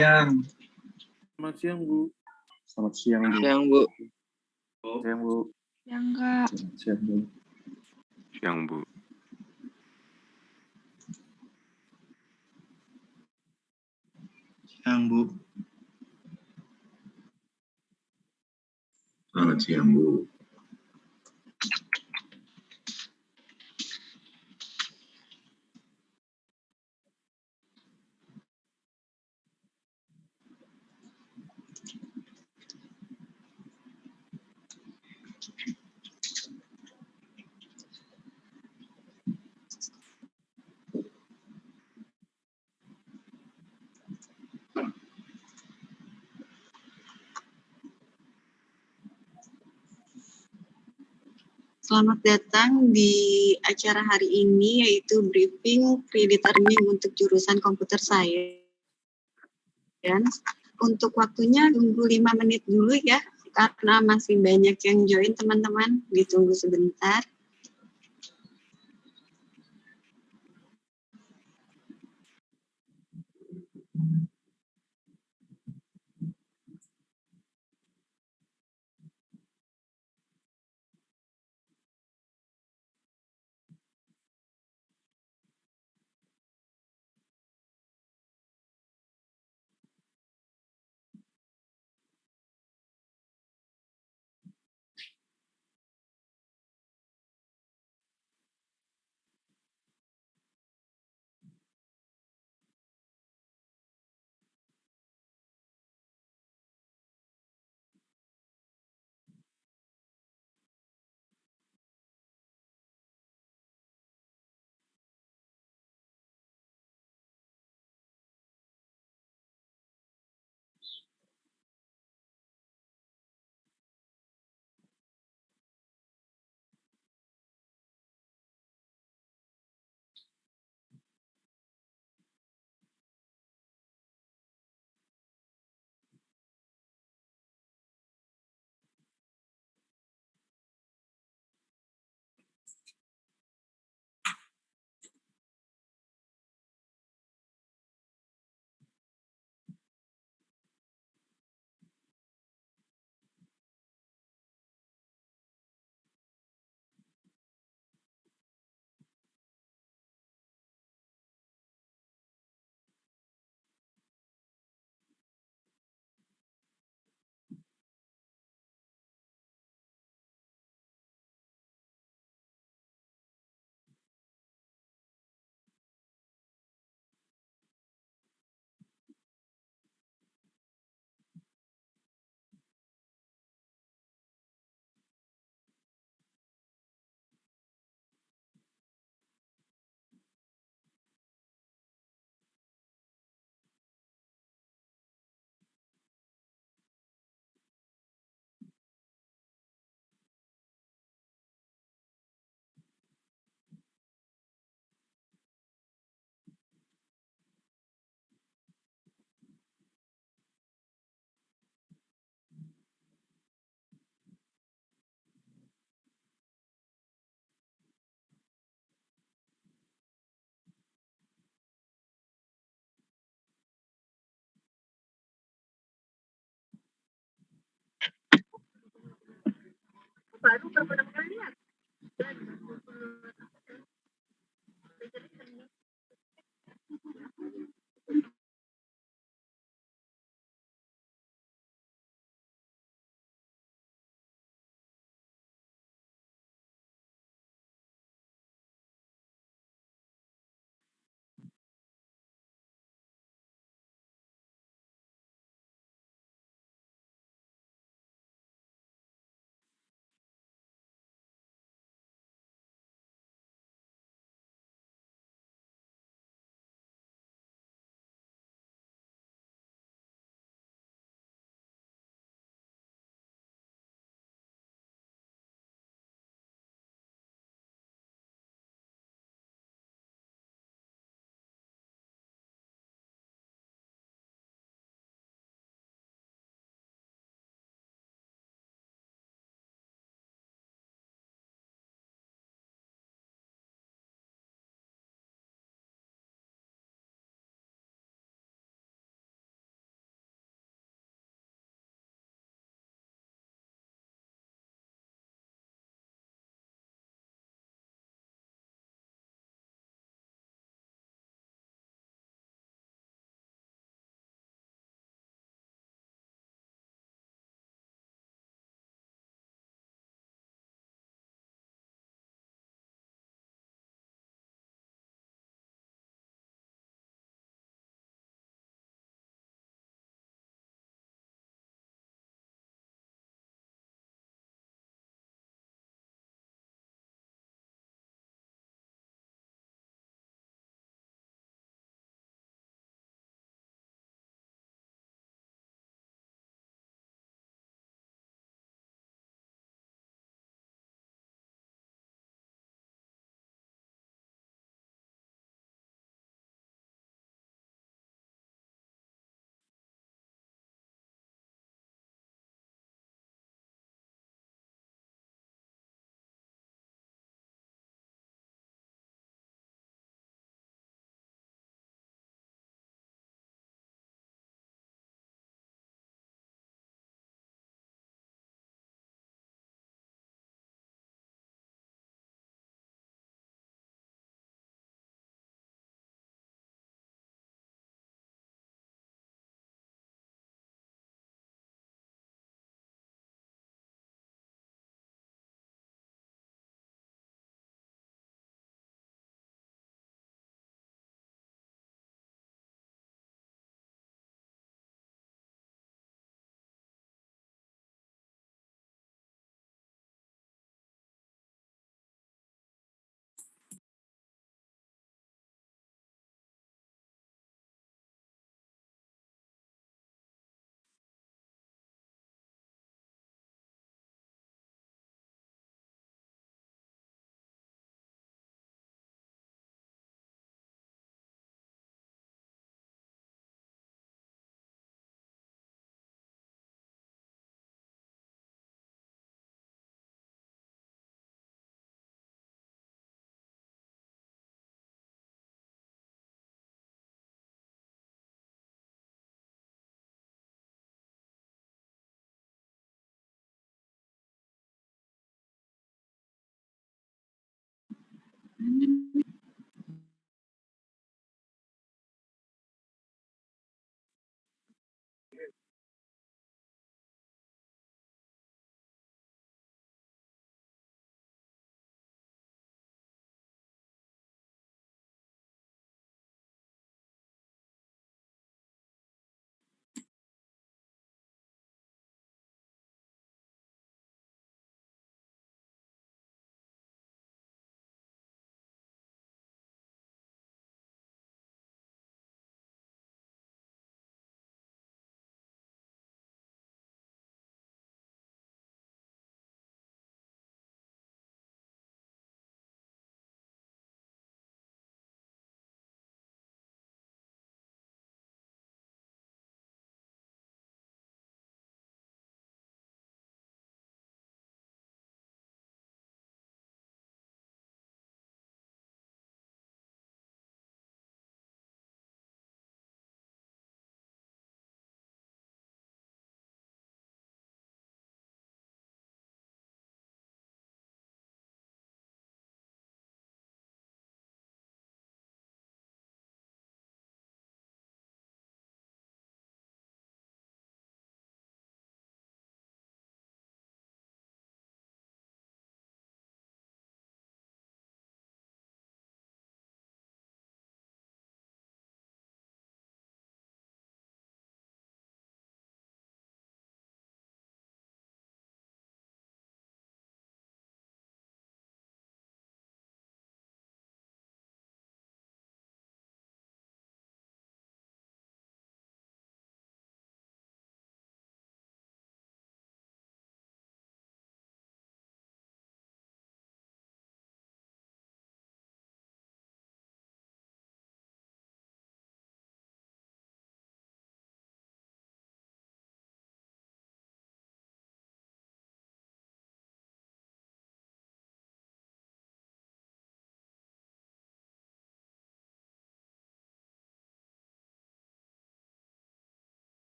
Siang. Selamat siang, Bu. Selamat siang, Bu. Siang, Bu. Siang, Bu. Siang, Kak. Siang, Bu. Siang, Bu. Siang, Bu. Selamat siang, Bu. Selamat datang di acara hari ini, yaitu briefing pre-determin untuk jurusan Computer Science. Untuk waktunya tunggu 5 menit dulu ya, karena masih banyak yang join teman-teman, ditunggu sebentar.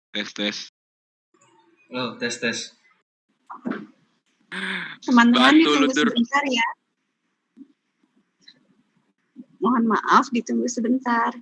Tes. Oh, tes. Teman-teman Batu ditunggu lu, Dur. sebentar ya. Mohon maaf, ditunggu sebentar.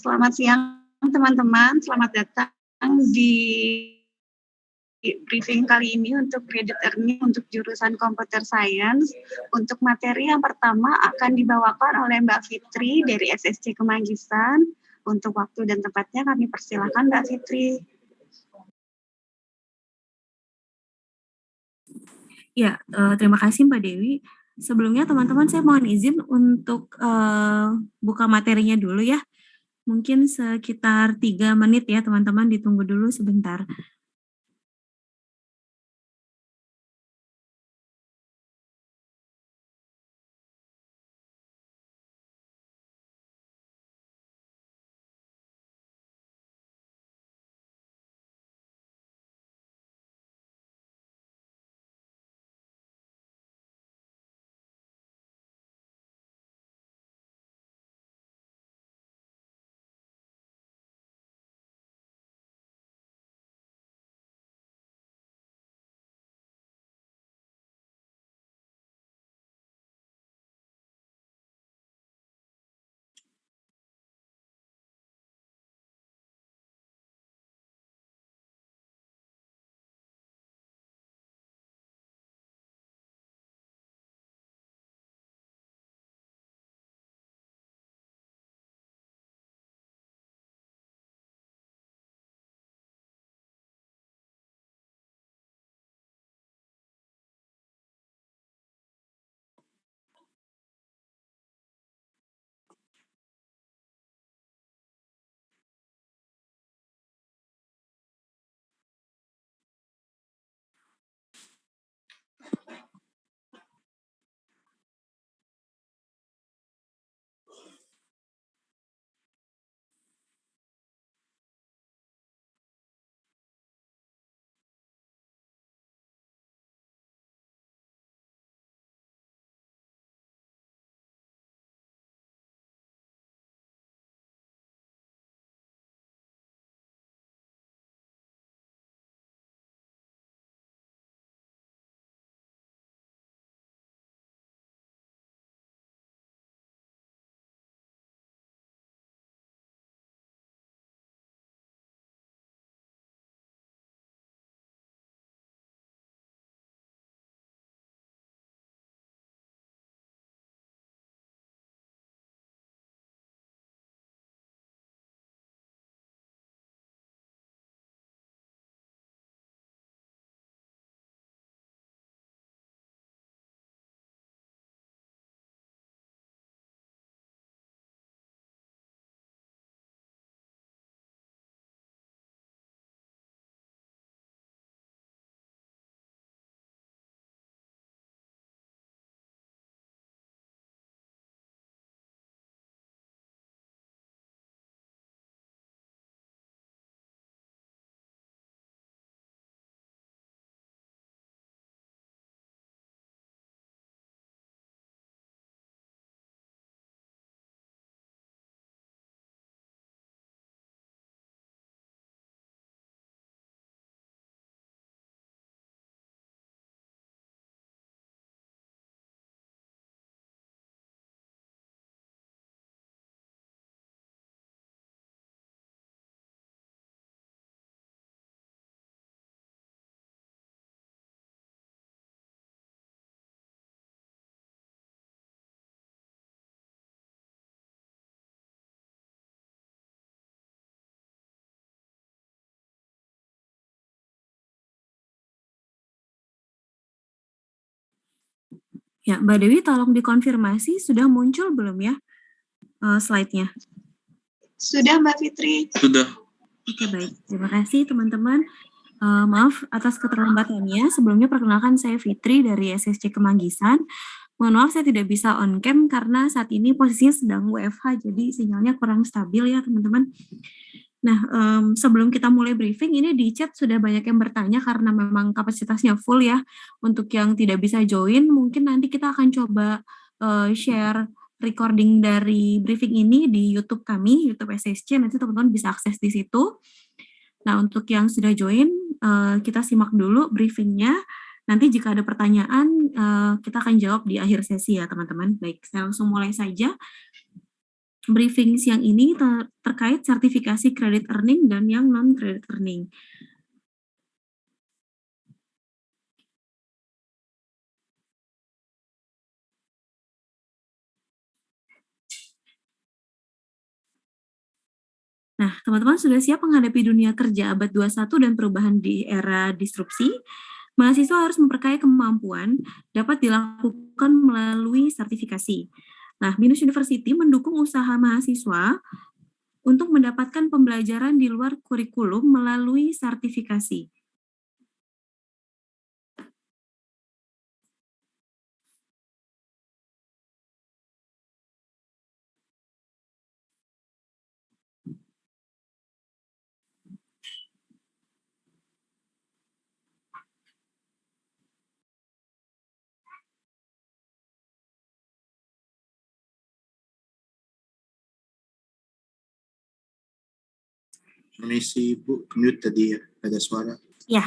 Selamat siang teman-teman, selamat datang di briefing kali ini untuk credit earning untuk jurusan Computer Science. Untuk materi yang pertama akan dibawakan oleh Mbak Fitri dari SSC Kemanggisan. Untuk waktu dan tempatnya kami persilakan Mbak Fitri. Ya, terima kasih Mbak Dewi. Sebelumnya teman-teman saya mohon izin untuk buka materinya dulu ya. Mungkin sekitar 3 menit ya teman-teman, ditunggu dulu sebentar. Ya, Mbak Dewi tolong dikonfirmasi sudah muncul belum ya slide-nya? Sudah Mbak Fitri. Sudah. Oke, baik. Terima kasih teman-teman. Maaf atas keterlambatannya. Sebelumnya perkenalkan saya Fitri dari SSC Kemanggisan. Mohon maaf saya tidak bisa on cam karena saat ini posisinya sedang WFH, jadi sinyalnya kurang stabil ya teman-teman. Nah, sebelum kita mulai briefing, ini di chat sudah banyak yang bertanya karena memang kapasitasnya full ya. Untuk yang tidak bisa join, mungkin nanti kita akan coba share recording dari briefing ini di YouTube kami, YouTube SSC, nanti teman-teman bisa akses di situ. Nah, untuk yang sudah join, kita simak dulu briefingnya. Nanti jika ada pertanyaan, kita akan jawab di akhir sesi ya teman-teman. Baik, saya langsung mulai saja. Briefing siang ini terkait sertifikasi credit earning dan yang non-credit earning. Nah, teman-teman sudah siap menghadapi dunia kerja abad 21 dan perubahan di era disrupsi? Mahasiswa harus memperkaya kemampuan dapat dilakukan melalui sertifikasi. Nah, BINUS University mendukung usaha mahasiswa untuk mendapatkan pembelajaran di luar kurikulum melalui sertifikasi. Permisi Bu, mute tadi ya, ada suara. Ya,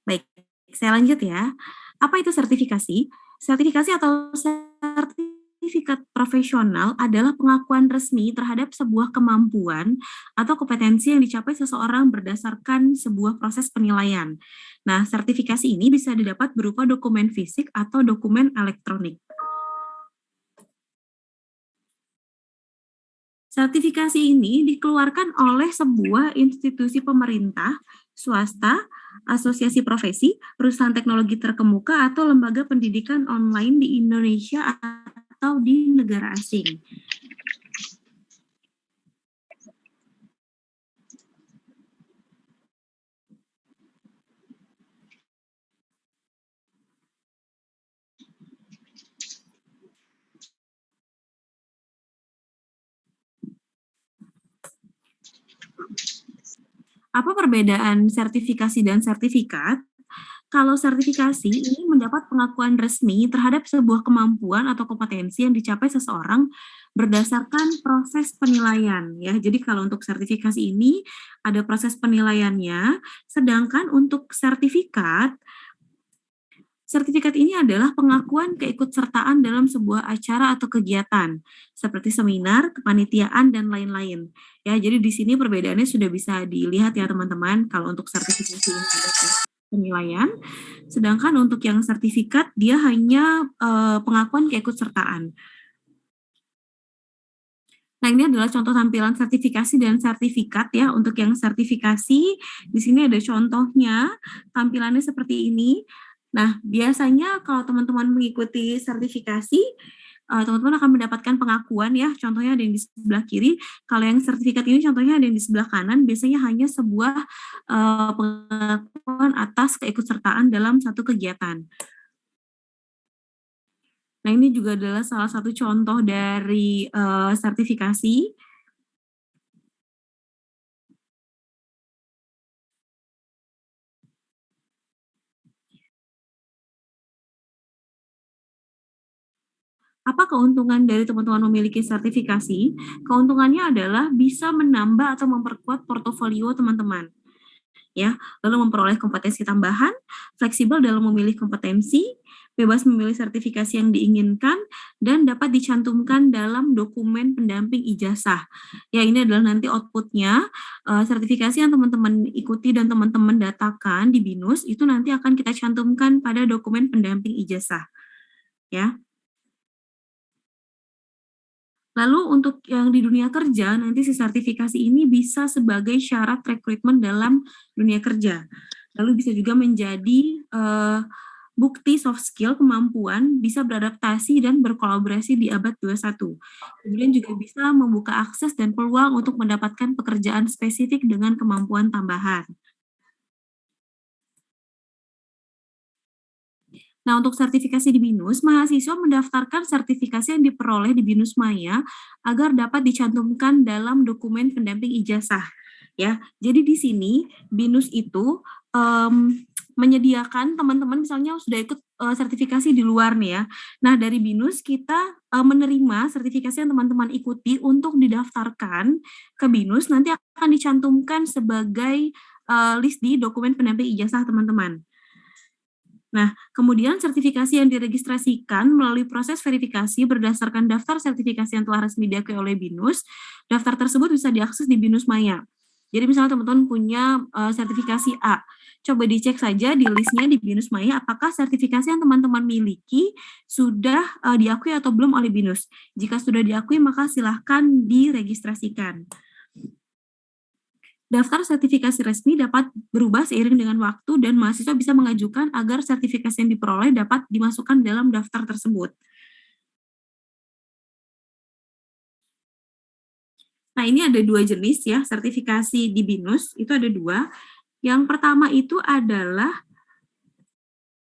baik. Saya lanjut ya. Apa itu sertifikasi? Sertifikasi atau sertifikat profesional adalah pengakuan resmi terhadap sebuah kemampuan atau kompetensi yang dicapai seseorang berdasarkan sebuah proses penilaian. Nah, sertifikasi ini bisa didapat berupa dokumen fisik atau dokumen elektronik. Sertifikasi ini dikeluarkan oleh sebuah institusi pemerintah, swasta, asosiasi profesi, perusahaan teknologi terkemuka, atau lembaga pendidikan online di Indonesia atau di negara asing. Apa perbedaan sertifikasi dan sertifikat? Kalau sertifikasi ini mendapat pengakuan resmi terhadap sebuah kemampuan atau kompetensi yang dicapai seseorang berdasarkan proses penilaian ya. Jadi kalau untuk sertifikasi ini ada proses penilaiannya, sedangkan untuk sertifikat ini adalah pengakuan keikutsertaan dalam sebuah acara atau kegiatan, seperti seminar, kepanitiaan, dan lain-lain. Ya, jadi di sini perbedaannya sudah bisa dilihat ya teman-teman, kalau untuk sertifikasi ini ada penilaian, sedangkan untuk yang sertifikat dia hanya pengakuan keikutsertaan. Nah, ini adalah contoh tampilan sertifikasi dan sertifikat ya. Untuk yang sertifikasi, di sini ada contohnya, tampilannya seperti ini. Nah, biasanya kalau teman-teman mengikuti sertifikasi, teman-teman akan mendapatkan pengakuan ya, contohnya ada yang di sebelah kiri. Kalau yang sertifikat ini contohnya ada yang di sebelah kanan, biasanya hanya sebuah pengakuan atas keikutsertaan dalam satu kegiatan. Nah, ini juga adalah salah satu contoh dari sertifikasi. Apa keuntungan dari teman-teman memiliki sertifikasi? Keuntungannya adalah bisa menambah atau memperkuat portofolio teman-teman. Ya, lalu memperoleh kompetensi tambahan, fleksibel dalam memilih kompetensi, bebas memilih sertifikasi yang diinginkan, dan dapat dicantumkan dalam dokumen pendamping ijazah. Ya, ini adalah nanti outputnya, sertifikasi yang teman-teman ikuti dan teman-teman datakan di BINUS, itu nanti akan kita cantumkan pada dokumen pendamping ijazah. Ya. Lalu untuk yang di dunia kerja, nanti si sertifikasi ini bisa sebagai syarat rekrutmen dalam dunia kerja. Lalu bisa juga menjadi bukti soft skill, kemampuan, bisa beradaptasi dan berkolaborasi di abad 21. Kemudian juga bisa membuka akses dan peluang untuk mendapatkan pekerjaan spesifik dengan kemampuan tambahan. Nah, untuk sertifikasi di BINUS, mahasiswa mendaftarkan sertifikasi yang diperoleh di BINUS Maya agar dapat dicantumkan dalam dokumen pendamping ijazah. Ya, jadi di sini BINUS itu menyediakan teman-teman misalnya sudah ikut sertifikasi di luar nih ya. Nah, dari BINUS kita menerima sertifikasi yang teman-teman ikuti untuk didaftarkan ke BINUS, nanti akan dicantumkan sebagai list di dokumen pendamping ijazah teman-teman. Nah, kemudian sertifikasi yang diregistrasikan melalui proses verifikasi berdasarkan daftar sertifikasi yang telah resmi diakui oleh BINUS, daftar tersebut bisa diakses di BINUS Maya. Jadi misalnya teman-teman punya sertifikasi A, coba dicek saja di listnya di BINUS Maya apakah sertifikasi yang teman-teman miliki sudah diakui atau belum oleh BINUS. Jika sudah diakui, maka silahkan diregistrasikan. Daftar sertifikasi resmi dapat berubah seiring dengan waktu dan mahasiswa bisa mengajukan agar sertifikasi yang diperoleh dapat dimasukkan dalam daftar tersebut. Nah, Nah, ini ada 2 jenis ya, sertifikasi di BINUS, itu ada 2. Yang pertama itu adalah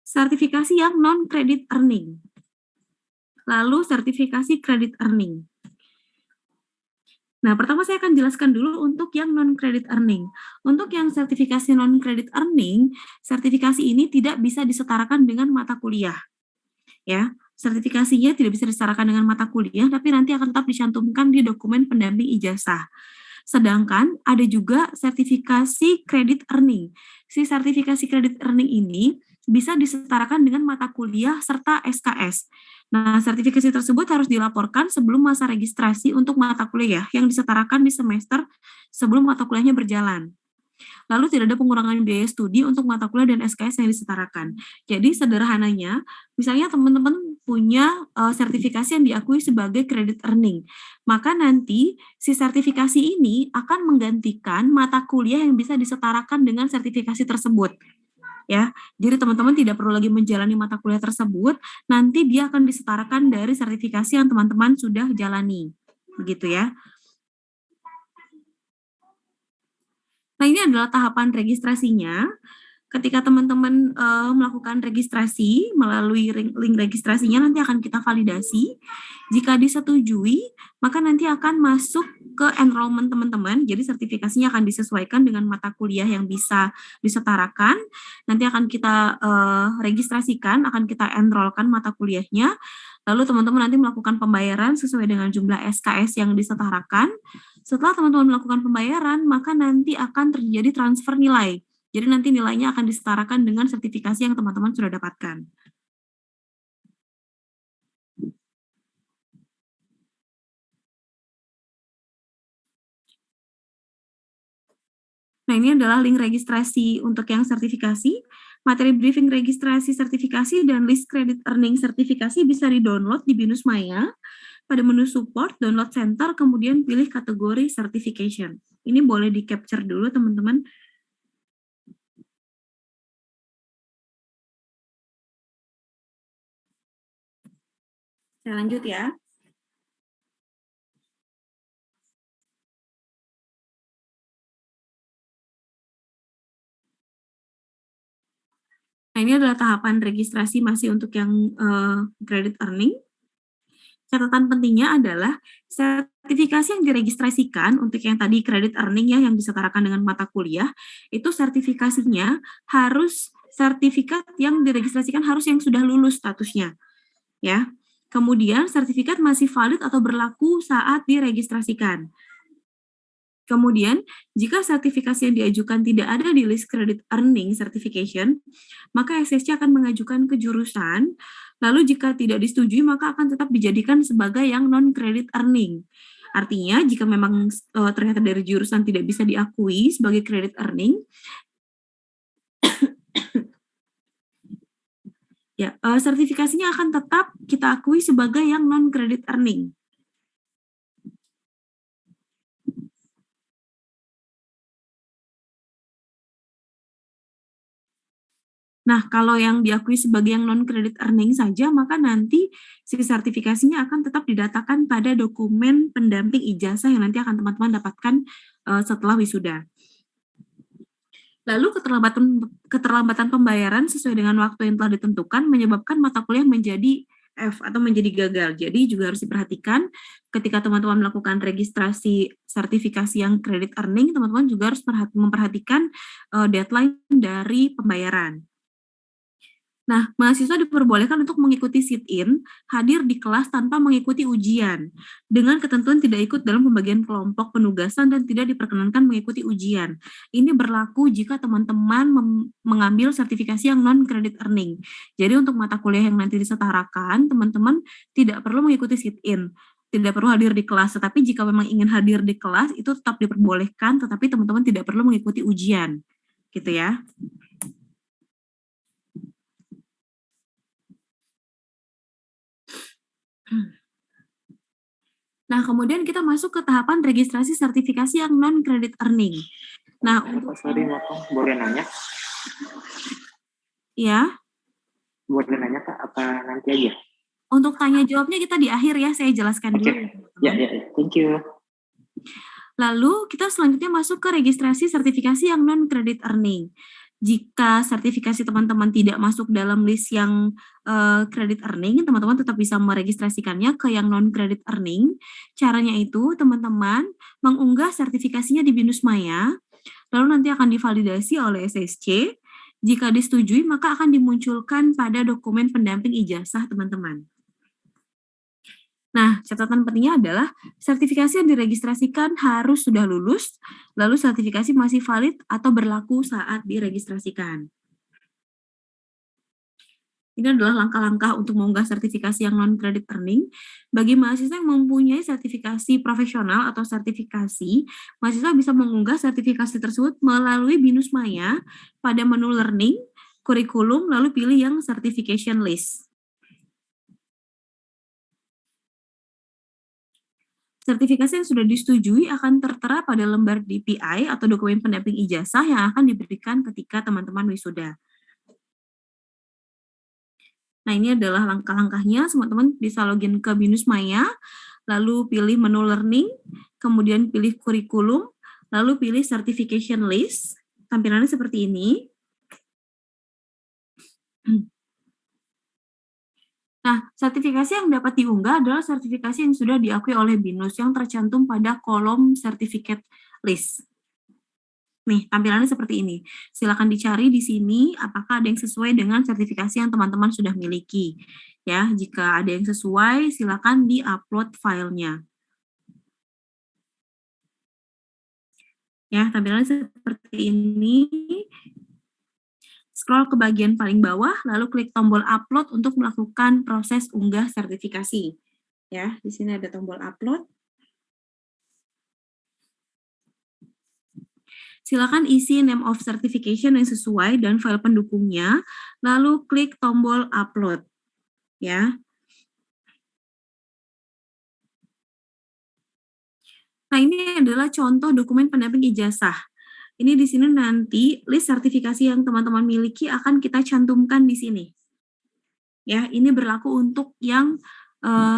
sertifikasi yang non-credit earning. Lalu sertifikasi credit earning. Nah, pertama saya akan jelaskan dulu untuk yang non-credit earning. Untuk yang sertifikasi non-credit earning, sertifikasi ini tidak bisa disetarakan dengan mata kuliah. Ya, sertifikasinya tidak bisa disetarakan dengan mata kuliah, tapi nanti akan tetap dicantumkan di dokumen pendamping ijazah. Sedangkan ada juga sertifikasi credit earning. Si sertifikasi credit earning ini bisa disetarakan dengan mata kuliah serta SKS. Nah, sertifikasi tersebut harus dilaporkan sebelum masa registrasi untuk mata kuliah yang disetarakan di semester sebelum mata kuliahnya berjalan. Lalu tidak ada pengurangan biaya studi untuk mata kuliah dan SKS yang disetarakan. Jadi sederhananya, misalnya teman-teman punya sertifikasi yang diakui sebagai credit earning, maka nanti si sertifikasi ini akan menggantikan mata kuliah yang bisa disetarakan dengan sertifikasi tersebut. Ya, jadi teman-teman tidak perlu lagi menjalani mata kuliah tersebut, nanti dia akan disetarakan dari sertifikasi yang teman-teman sudah jalani. Begitu ya. Nah, ini adalah tahapan registrasinya. Ketika teman-teman melakukan registrasi melalui link registrasinya, nanti akan kita validasi. Jika disetujui, maka nanti akan masuk ke enrollment teman-teman. Jadi sertifikasinya akan disesuaikan dengan mata kuliah yang bisa disetarakan. Nanti akan kita registrasikan, akan kita enrollkan mata kuliahnya. Lalu teman-teman nanti melakukan pembayaran sesuai dengan jumlah SKS yang disetarakan. Setelah teman-teman melakukan pembayaran, maka nanti akan terjadi transfer nilai. Jadi nanti nilainya akan disetarakan dengan sertifikasi yang teman-teman sudah dapatkan. Nah, ini adalah link registrasi untuk yang sertifikasi. Materi briefing registrasi sertifikasi dan list credit earning sertifikasi bisa di-download di BINUS Maya. Pada menu support, download center, kemudian pilih kategori certification. Ini boleh di-capture dulu, teman-teman. Saya lanjut ya. Nah, ini adalah tahapan registrasi masih untuk yang credit earning. Catatan pentingnya adalah sertifikasi yang diregistrasikan untuk yang tadi credit earning ya, yang disetarakan dengan mata kuliah, itu sertifikasinya harus sertifikat yang diregistrasikan harus yang sudah lulus statusnya. Ya. Kemudian sertifikat masih valid atau berlaku saat diregistrasikan. Kemudian, jika sertifikasi yang diajukan tidak ada di list credit earning certification, maka SSC akan mengajukan ke jurusan, lalu jika tidak disetujui, maka akan tetap dijadikan sebagai yang non-credit earning. Artinya, jika memang ternyata dari jurusan tidak bisa diakui sebagai credit earning, ya, sertifikasinya akan tetap kita akui sebagai yang non-credit earning. Nah, kalau yang diakui sebagai yang non-credit earning saja, maka nanti si sertifikasinya akan tetap didatakan pada dokumen pendamping ijazah yang nanti akan teman-teman dapatkan setelah wisuda. Lalu keterlambatan pembayaran sesuai dengan waktu yang telah ditentukan menyebabkan mata kuliah menjadi F atau menjadi gagal. Jadi juga harus diperhatikan ketika teman-teman melakukan registrasi sertifikasi yang credit earning, teman-teman juga harus memperhatikan deadline dari pembayaran. Nah, mahasiswa diperbolehkan untuk mengikuti sit-in, hadir di kelas tanpa mengikuti ujian, dengan ketentuan tidak ikut dalam pembagian kelompok penugasan dan tidak diperkenankan mengikuti ujian. Ini berlaku jika teman-teman mengambil sertifikasi yang non-credit earning. Jadi untuk mata kuliah yang nanti disetarakan, teman-teman tidak perlu mengikuti sit-in, tidak perlu hadir di kelas, tetapi jika memang ingin hadir di kelas, itu tetap diperbolehkan, tetapi teman-teman tidak perlu mengikuti ujian. Gitu ya. Nah, kemudian kita masuk ke tahapan registrasi sertifikasi yang non-credit earning. Nah, untuk boleh nanya? Ya. Boleh nanya Kak, apa nanti aja? Untuk tanya jawabnya kita di akhir ya, saya jelaskan dulu. Ya, thank you. Lalu kita selanjutnya masuk ke registrasi sertifikasi yang non-credit earning. Jika sertifikasi teman-teman tidak masuk dalam list yang credit earning, teman-teman tetap bisa meregistrasikannya ke yang non-credit earning. Caranya itu teman-teman mengunggah sertifikasinya di BINUS Maya, lalu nanti akan divalidasi oleh SSC. Jika disetujui, maka akan dimunculkan pada dokumen pendamping ijazah teman-teman. Nah, catatan pentingnya adalah sertifikasi yang diregistrasikan harus sudah lulus, lalu sertifikasi masih valid atau berlaku saat diregistrasikan. Ini adalah langkah-langkah untuk mengunggah sertifikasi yang non-credit earning. Bagi mahasiswa yang mempunyai sertifikasi profesional atau sertifikasi, mahasiswa bisa mengunggah sertifikasi tersebut melalui BINUS Maya pada menu learning, kurikulum, lalu pilih yang certification list. Sertifikasi yang sudah disetujui akan tertera pada lembar DPI atau dokumen pendamping ijazah yang akan diberikan ketika teman-teman wisuda. Nah, ini adalah langkah-langkahnya. Teman-teman bisa login ke BINUS Maya, lalu pilih menu learning, kemudian pilih kurikulum, lalu pilih certification list. Tampilannya seperti ini. Nah, sertifikasi yang dapat diunggah adalah sertifikasi yang sudah diakui oleh BINUS yang tercantum pada kolom certificate list. Nih, tampilannya seperti ini. Silakan dicari di sini apakah ada yang sesuai dengan sertifikasi yang teman-teman sudah miliki. Ya, jika ada yang sesuai, silakan di-upload filenya. Ya, tampilannya seperti ini. Scroll ke bagian paling bawah, lalu klik tombol upload untuk melakukan proses unggah sertifikasi. Ya, di sini ada tombol upload. Silakan isi name of certification yang sesuai dan file pendukungnya, lalu klik tombol upload. Ya. Nah, ini adalah contoh dokumen pendamping ijazah. Ini di sini nanti list sertifikasi yang teman-teman miliki akan kita cantumkan di sini. Ya, ini berlaku untuk yang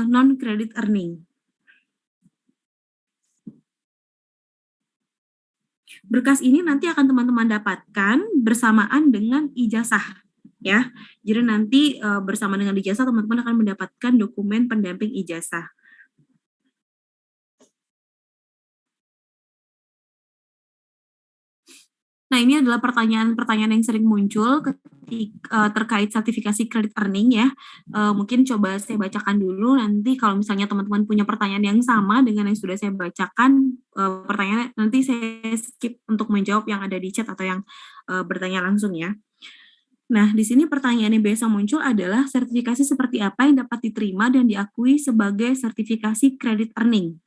non-credit earning. Berkas ini nanti akan teman-teman dapatkan bersamaan dengan ijazah. Ya, jadi nanti bersama dengan ijazah teman-teman akan mendapatkan dokumen pendamping ijazah. Nah, ini adalah pertanyaan-pertanyaan yang sering muncul ketika terkait sertifikasi credit earning ya. Mungkin coba saya bacakan dulu, nanti kalau misalnya teman-teman punya pertanyaan yang sama dengan yang sudah saya bacakan, pertanyaannya nanti saya skip untuk menjawab yang ada di chat atau yang bertanya langsung ya. Nah, di sini pertanyaan yang biasa muncul adalah sertifikasi seperti apa yang dapat diterima dan diakui sebagai sertifikasi credit earning.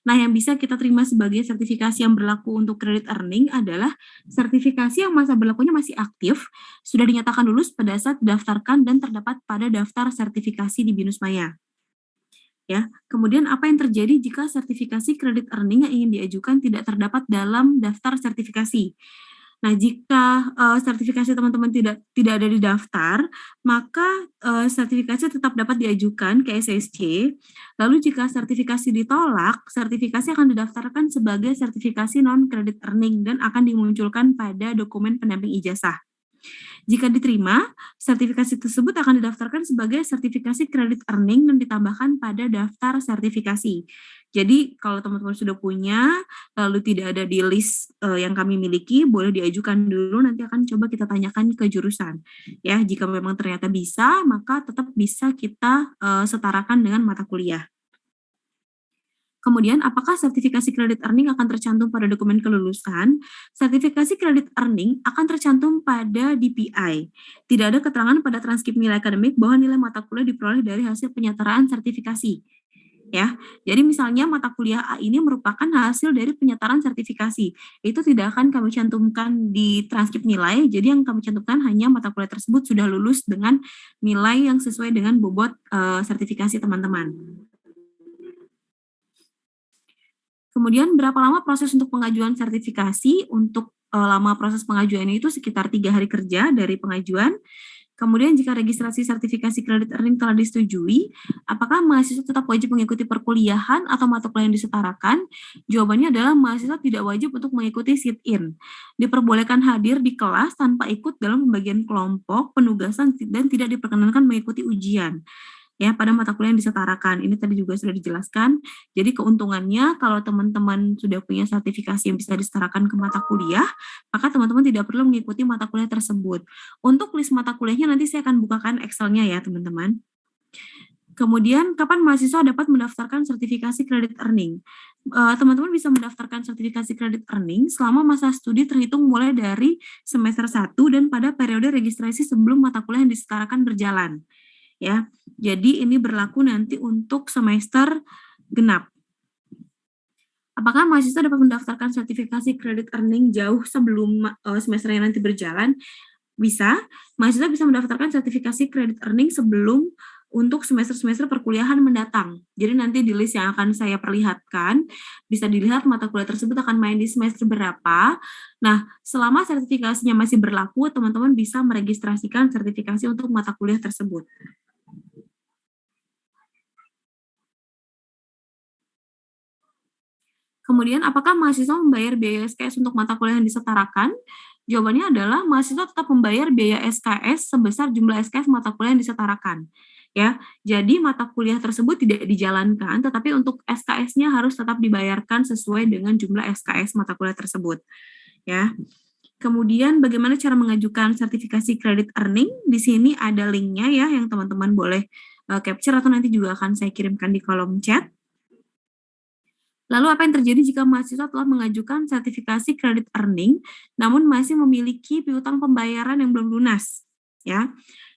Nah, yang bisa kita terima sebagai sertifikasi yang berlaku untuk credit earning adalah sertifikasi yang masa berlakunya masih aktif, sudah dinyatakan lulus pada saat didaftarkan dan terdapat pada daftar sertifikasi di BINUS Maya. Ya, kemudian apa yang terjadi jika sertifikasi credit earning yang ingin diajukan tidak terdapat dalam daftar sertifikasi? Nah, jika sertifikasi teman-teman tidak ada di daftar, maka sertifikasi tetap dapat diajukan ke SSC. Lalu jika sertifikasi ditolak, sertifikasi akan didaftarkan sebagai sertifikasi non-credit earning dan akan dimunculkan pada dokumen pendamping ijazah. Jika diterima, sertifikasi tersebut akan didaftarkan sebagai sertifikasi credit earning dan ditambahkan pada daftar sertifikasi. Jadi kalau teman-teman sudah punya, lalu tidak ada di list yang kami miliki, boleh diajukan dulu, nanti akan coba kita tanyakan ke jurusan. Ya, jika memang ternyata bisa, maka tetap bisa kita setarakan dengan mata kuliah. Kemudian, apakah sertifikasi credit earning akan tercantum pada dokumen kelulusan? Sertifikasi credit earning akan tercantum pada DPI. Tidak ada keterangan pada transkrip nilai akademik bahwa nilai mata kuliah diperoleh dari hasil penyetaraan sertifikasi. Ya, jadi misalnya mata kuliah A ini merupakan hasil dari penyetaraan sertifikasi. Itu tidak akan kami cantumkan di transkrip nilai, jadi yang kami cantumkan hanya mata kuliah tersebut sudah lulus dengan nilai yang sesuai dengan bobot sertifikasi teman-teman. Kemudian berapa lama proses untuk pengajuan sertifikasi? Untuk lama proses pengajuan itu sekitar 3 hari kerja dari pengajuan. Kemudian jika registrasi sertifikasi kredit earning telah disetujui, apakah mahasiswa tetap wajib mengikuti perkuliahan atau mata kuliah yang disetarakan? Jawabannya adalah mahasiswa tidak wajib untuk mengikuti sit-in. Diperbolehkan hadir di kelas tanpa ikut dalam pembagian kelompok, penugasan, dan tidak diperkenankan mengikuti ujian ya pada mata kuliah yang disetarakan. Ini tadi juga sudah dijelaskan. Jadi keuntungannya kalau teman-teman sudah punya sertifikasi yang bisa disetarakan ke mata kuliah, maka teman-teman tidak perlu mengikuti mata kuliah tersebut. Untuk list mata kuliahnya nanti saya akan bukakan Excel-nya ya, teman-teman. Kemudian, kapan mahasiswa dapat mendaftarkan sertifikasi kredit earning? Teman-teman bisa mendaftarkan sertifikasi kredit earning selama masa studi terhitung mulai dari semester 1 dan pada periode registrasi sebelum mata kuliah yang disetarakan berjalan. Ya, jadi ini berlaku nanti untuk semester genap. Apakah mahasiswa dapat mendaftarkan sertifikasi kredit earning jauh sebelum semesternya nanti berjalan? Bisa. Mahasiswa bisa mendaftarkan sertifikasi kredit earning sebelum untuk semester-semester perkuliahan mendatang. Jadi nanti di list yang akan saya perlihatkan, bisa dilihat mata kuliah tersebut akan main di semester berapa. Nah, selama sertifikasinya masih berlaku, teman-teman bisa meregistrasikan sertifikasi untuk mata kuliah tersebut. Kemudian, apakah mahasiswa membayar biaya SKS untuk mata kuliah yang disetarakan? Jawabannya adalah mahasiswa tetap membayar biaya SKS sebesar jumlah SKS mata kuliah yang disetarakan. Ya, jadi mata kuliah tersebut tidak dijalankan, tetapi untuk SKS-nya harus tetap dibayarkan sesuai dengan jumlah SKS mata kuliah tersebut. Ya. Kemudian bagaimana cara mengajukan sertifikasi kredit earning? Di sini ada linknya ya, yang teman-teman boleh capture atau nanti juga akan saya kirimkan di kolom chat. Lalu apa yang terjadi jika mahasiswa telah mengajukan sertifikasi kredit earning, namun masih memiliki piutang pembayaran yang belum lunas? Ya,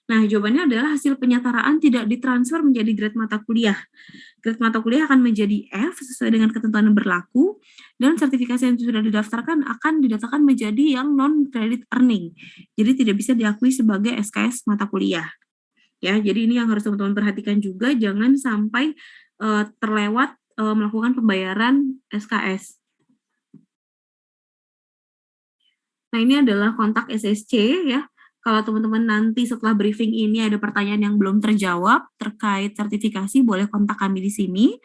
nah jawabannya adalah hasil penyetaraan tidak ditransfer menjadi grade mata kuliah. Grade mata kuliah akan menjadi F sesuai dengan ketentuan yang berlaku, dan sertifikasi yang sudah didaftarkan akan didaftarkan menjadi yang non-credit earning. Jadi tidak bisa diakui sebagai SKS mata kuliah. Ya, jadi ini yang harus teman-teman perhatikan juga, jangan sampai terlewat melakukan pembayaran SKS. Nah, ini adalah kontak SSC ya. Kalau teman-teman nanti setelah briefing ini ada pertanyaan yang belum terjawab terkait sertifikasi, boleh kontak kami di sini.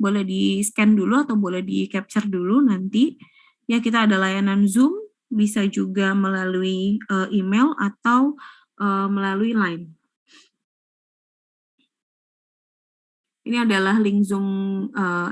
Boleh di-scan dulu atau boleh di-capture dulu nanti. Ya, kita ada layanan Zoom, bisa juga melalui email atau melalui Line. Ini adalah link Zoom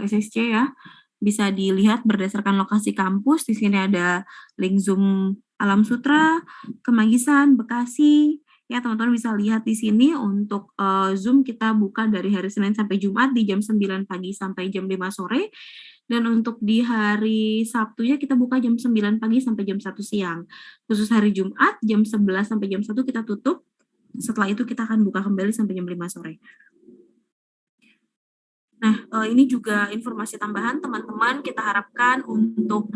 SSC ya. Bisa dilihat berdasarkan lokasi kampus. Di sini ada link Zoom Alam Sutra, Kemanggisan, Bekasi. Ya, teman-teman bisa lihat di sini untuk Zoom kita buka dari hari Senin sampai Jumat di jam 9 pagi sampai jam 5 sore. Dan untuk di hari Sabtunya kita buka jam 9 pagi sampai jam 1 siang. Khusus hari Jumat jam 11 sampai jam 1 kita tutup. Setelah itu kita akan buka kembali sampai jam 5 sore. Nah, ini juga informasi tambahan teman-teman, kita harapkan untuk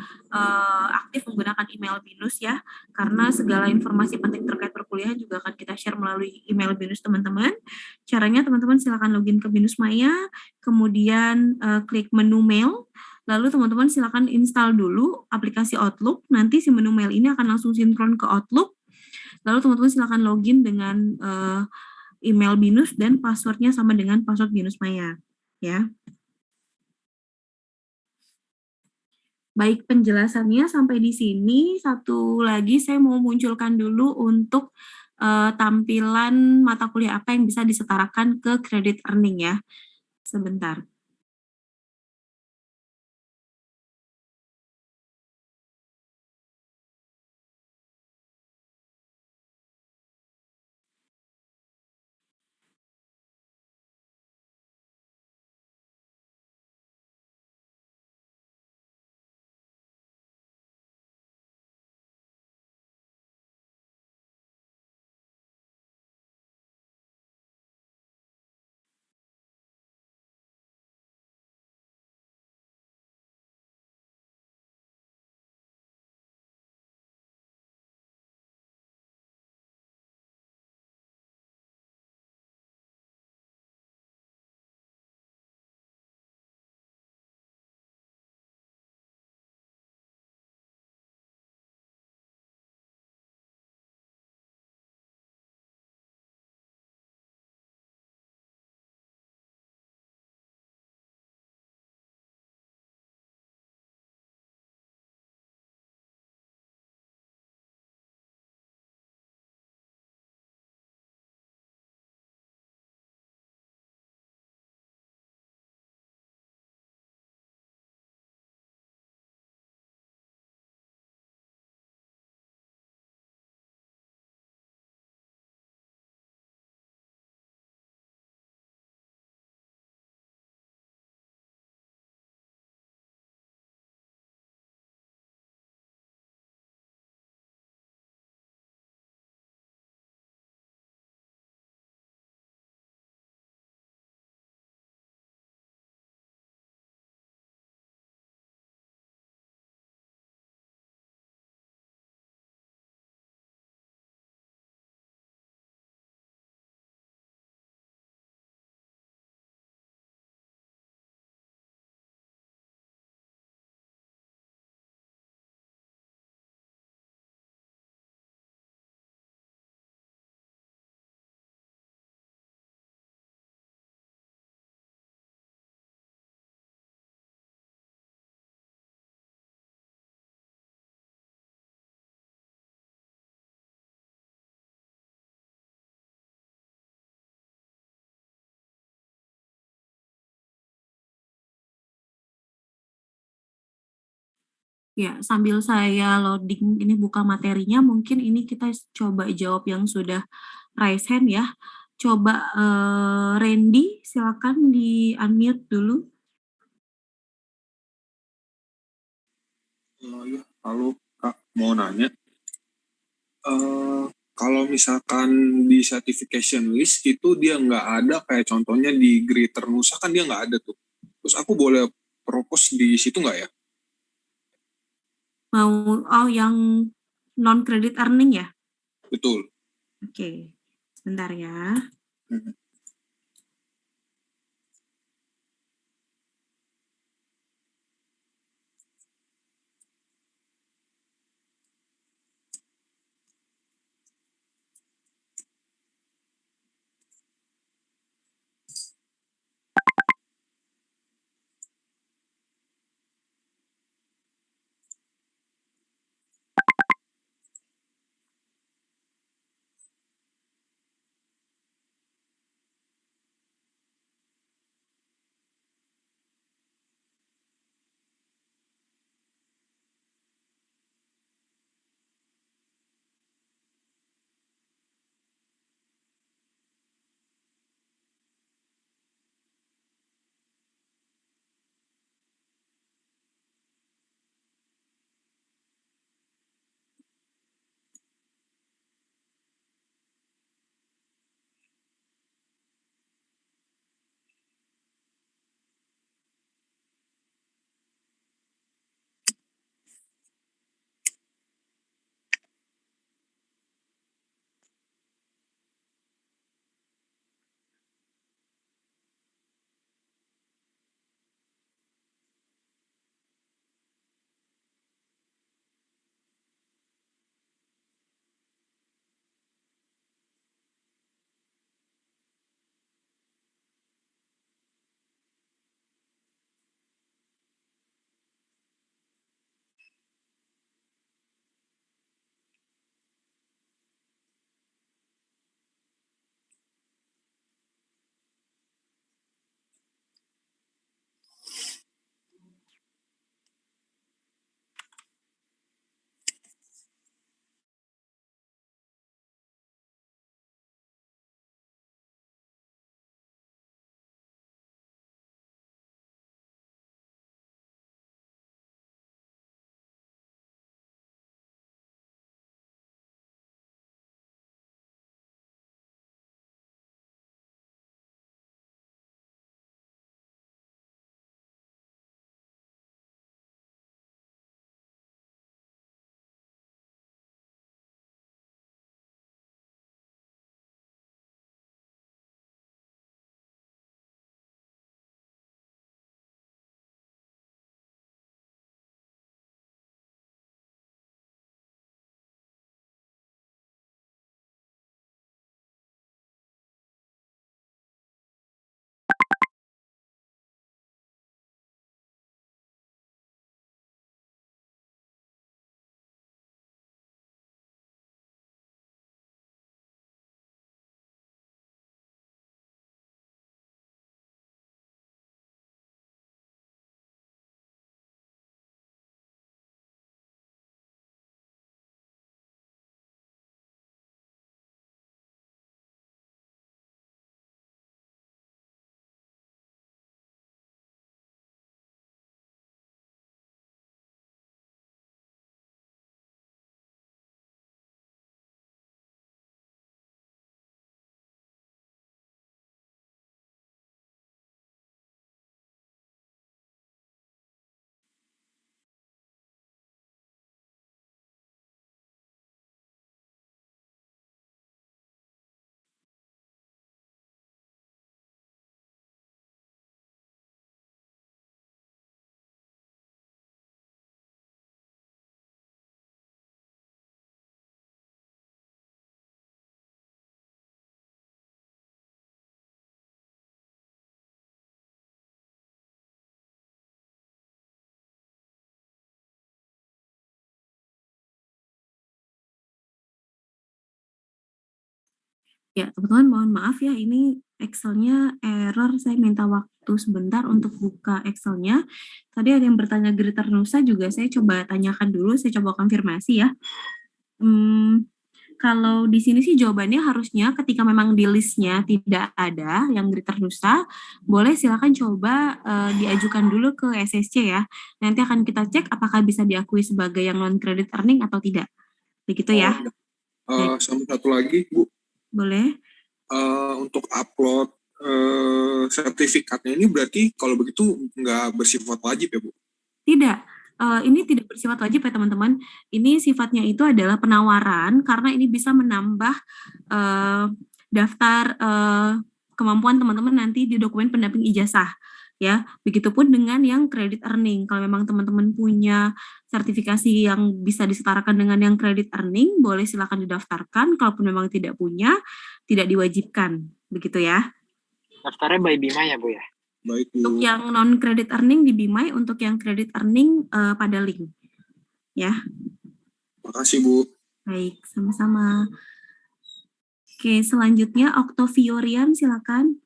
aktif menggunakan email BINUS ya, karena segala informasi penting terkait perkuliahan juga akan kita share melalui email BINUS teman-teman. Caranya teman-teman silakan login ke BINUS Maya, kemudian klik menu mail, lalu teman-teman silakan install dulu aplikasi Outlook, nanti si menu mail ini akan langsung sinkron ke Outlook, lalu teman-teman silakan login dengan email BINUS dan passwordnya sama dengan password BINUS Maya. Ya. Baik, penjelasannya sampai di sini. Satu lagi saya mau munculkan dulu untuk tampilan mata kuliah apa yang bisa disetarakan ke credit earning ya. Sebentar. Ya, sambil saya loading ini buka materinya, mungkin ini kita coba jawab yang sudah raise hand ya. Coba Randy, silakan di unmute dulu. Ya, halo Kak, mau nanya. Kalau misalkan di certification list itu dia nggak ada, kayak contohnya di Greater Nusa kan dia nggak ada tuh. Terus aku boleh propose di situ nggak ya? Mau yang non credit earning ya? Betul. Oke, sebentar ya. Mhm. Ya, teman-teman mohon maaf ya, ini Excel-nya error, saya minta waktu sebentar untuk buka Excel-nya. Tadi ada yang bertanya Greater Nusa juga, saya coba tanyakan dulu, saya coba konfirmasi ya. Kalau di sini sih jawabannya harusnya ketika memang di list-nya tidak ada yang Greater Nusa, boleh silakan coba diajukan dulu ke SSC ya. Nanti akan kita cek apakah bisa diakui sebagai yang non-credit earning atau tidak. Begitu ya. Sama satu lagi, Bu. Boleh. Untuk upload sertifikatnya ini berarti kalau begitu nggak bersifat wajib ya, Bu? Tidak, ini tidak bersifat wajib ya teman-teman. Ini sifatnya itu adalah penawaran karena ini bisa menambah daftar kemampuan teman-teman nanti di dokumen pendamping ijazah. Ya, begitupun dengan yang credit earning. Kalau memang teman-teman punya sertifikasi yang bisa disetarakan dengan yang credit earning, boleh silakan didaftarkan. Kalaupun memang tidak punya, tidak diwajibkan. Begitu ya. Daftarnya by Bima ya, Bu ya? Baik, Bu. Untuk yang non-credit earning di Bimai, untuk yang credit earning pada link. Ya. Makasih, Bu. Baik, sama-sama. Oke, selanjutnya Octoviorian, silakan.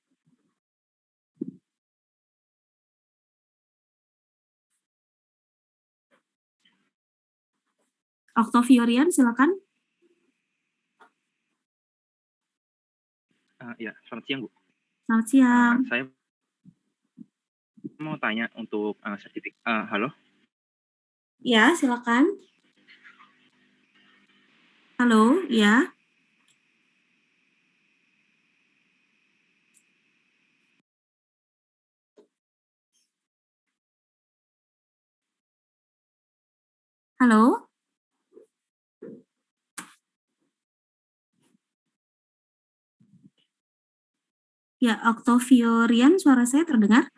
Octoviorian, silakan. Ya, selamat siang, Bu. Selamat siang. Saya mau tanya untuk sertifikat. Halo? Ya, silakan. Halo, ya. Halo? Ya, Octoviorian, suara saya terdengar?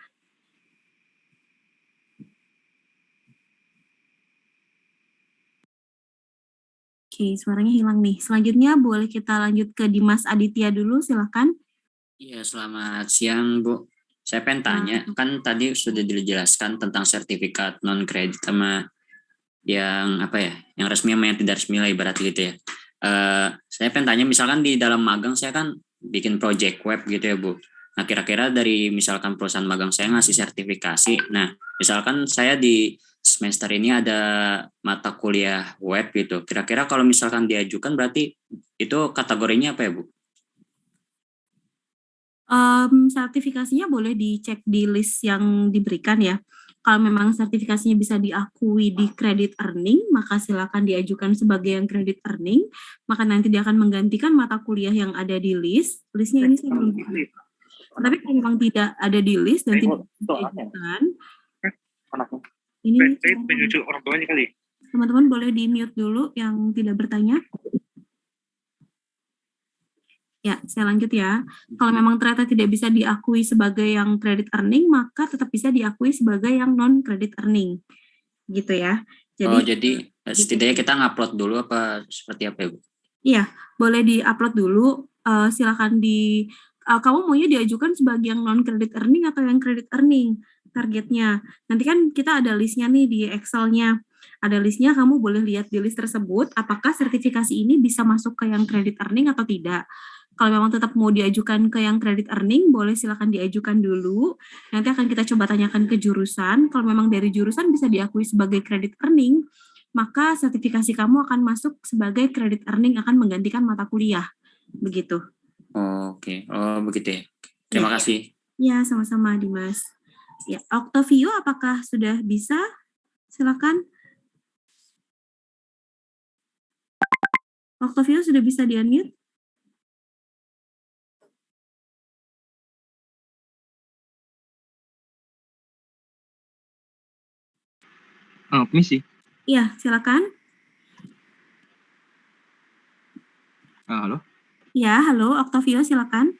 Oke, suaranya hilang nih. Selanjutnya boleh kita lanjut ke Dimas Aditya dulu, silakan. Iya, selamat siang, Bu. Saya pengen tanya, kan tadi sudah dijelaskan tentang sertifikat non-kredit sama yang apa ya, yang resmi sama yang tidak resmi lah ibarat gitu ya. Saya pengen tanya, misalkan di dalam magang saya kan bikin project web gitu ya, Bu. Nah, kira-kira dari misalkan perusahaan magang saya ngasih sertifikasi, nah misalkan saya di semester ini ada mata kuliah web gitu, kira-kira kalau misalkan diajukan berarti itu kategorinya apa ya, Bu? Sertifikasinya boleh dicek di list yang diberikan ya. Kalau memang sertifikasinya bisa diakui di credit earning, maka silakan diajukan sebagai yang credit earning, maka nanti dia akan menggantikan mata kuliah yang ada di list. Listnya ini saya belum buka. Tapi kalau memang tidak ada di list dan tidak diajukan, ini menuju orang tuanya kali. teman-teman boleh di-mute dulu yang tidak bertanya. Ya, saya lanjut ya. Kalau memang ternyata tidak bisa diakui sebagai yang credit earning, maka tetap bisa diakui sebagai yang non-credit earning. Gitu ya. Jadi setidaknya kita ngupload dulu apa seperti apa ya, Bu? Iya, boleh di-upload dulu. Silakan kamu maunya diajukan sebagai yang non-credit earning atau yang credit earning targetnya. Nanti kan kita ada listnya nih di Excel-nya. Ada listnya, kamu boleh lihat di list tersebut apakah sertifikasi ini bisa masuk ke yang credit earning atau tidak. Kalau memang tetap mau diajukan ke yang credit earning, boleh silakan diajukan dulu. Nanti akan kita coba tanyakan ke jurusan. Kalau memang dari jurusan bisa diakui sebagai credit earning, maka sertifikasi kamu akan masuk sebagai credit earning, akan menggantikan mata kuliah. Begitu. Oke. Oh, begitu ya. Terima kasih. Ya, sama-sama Dimas. Ya, Octavio apakah sudah bisa? Silakan. Octavio sudah bisa di-unmute? Misi. Iya, silakan. Halo? Ya, halo, Octavio, silakan.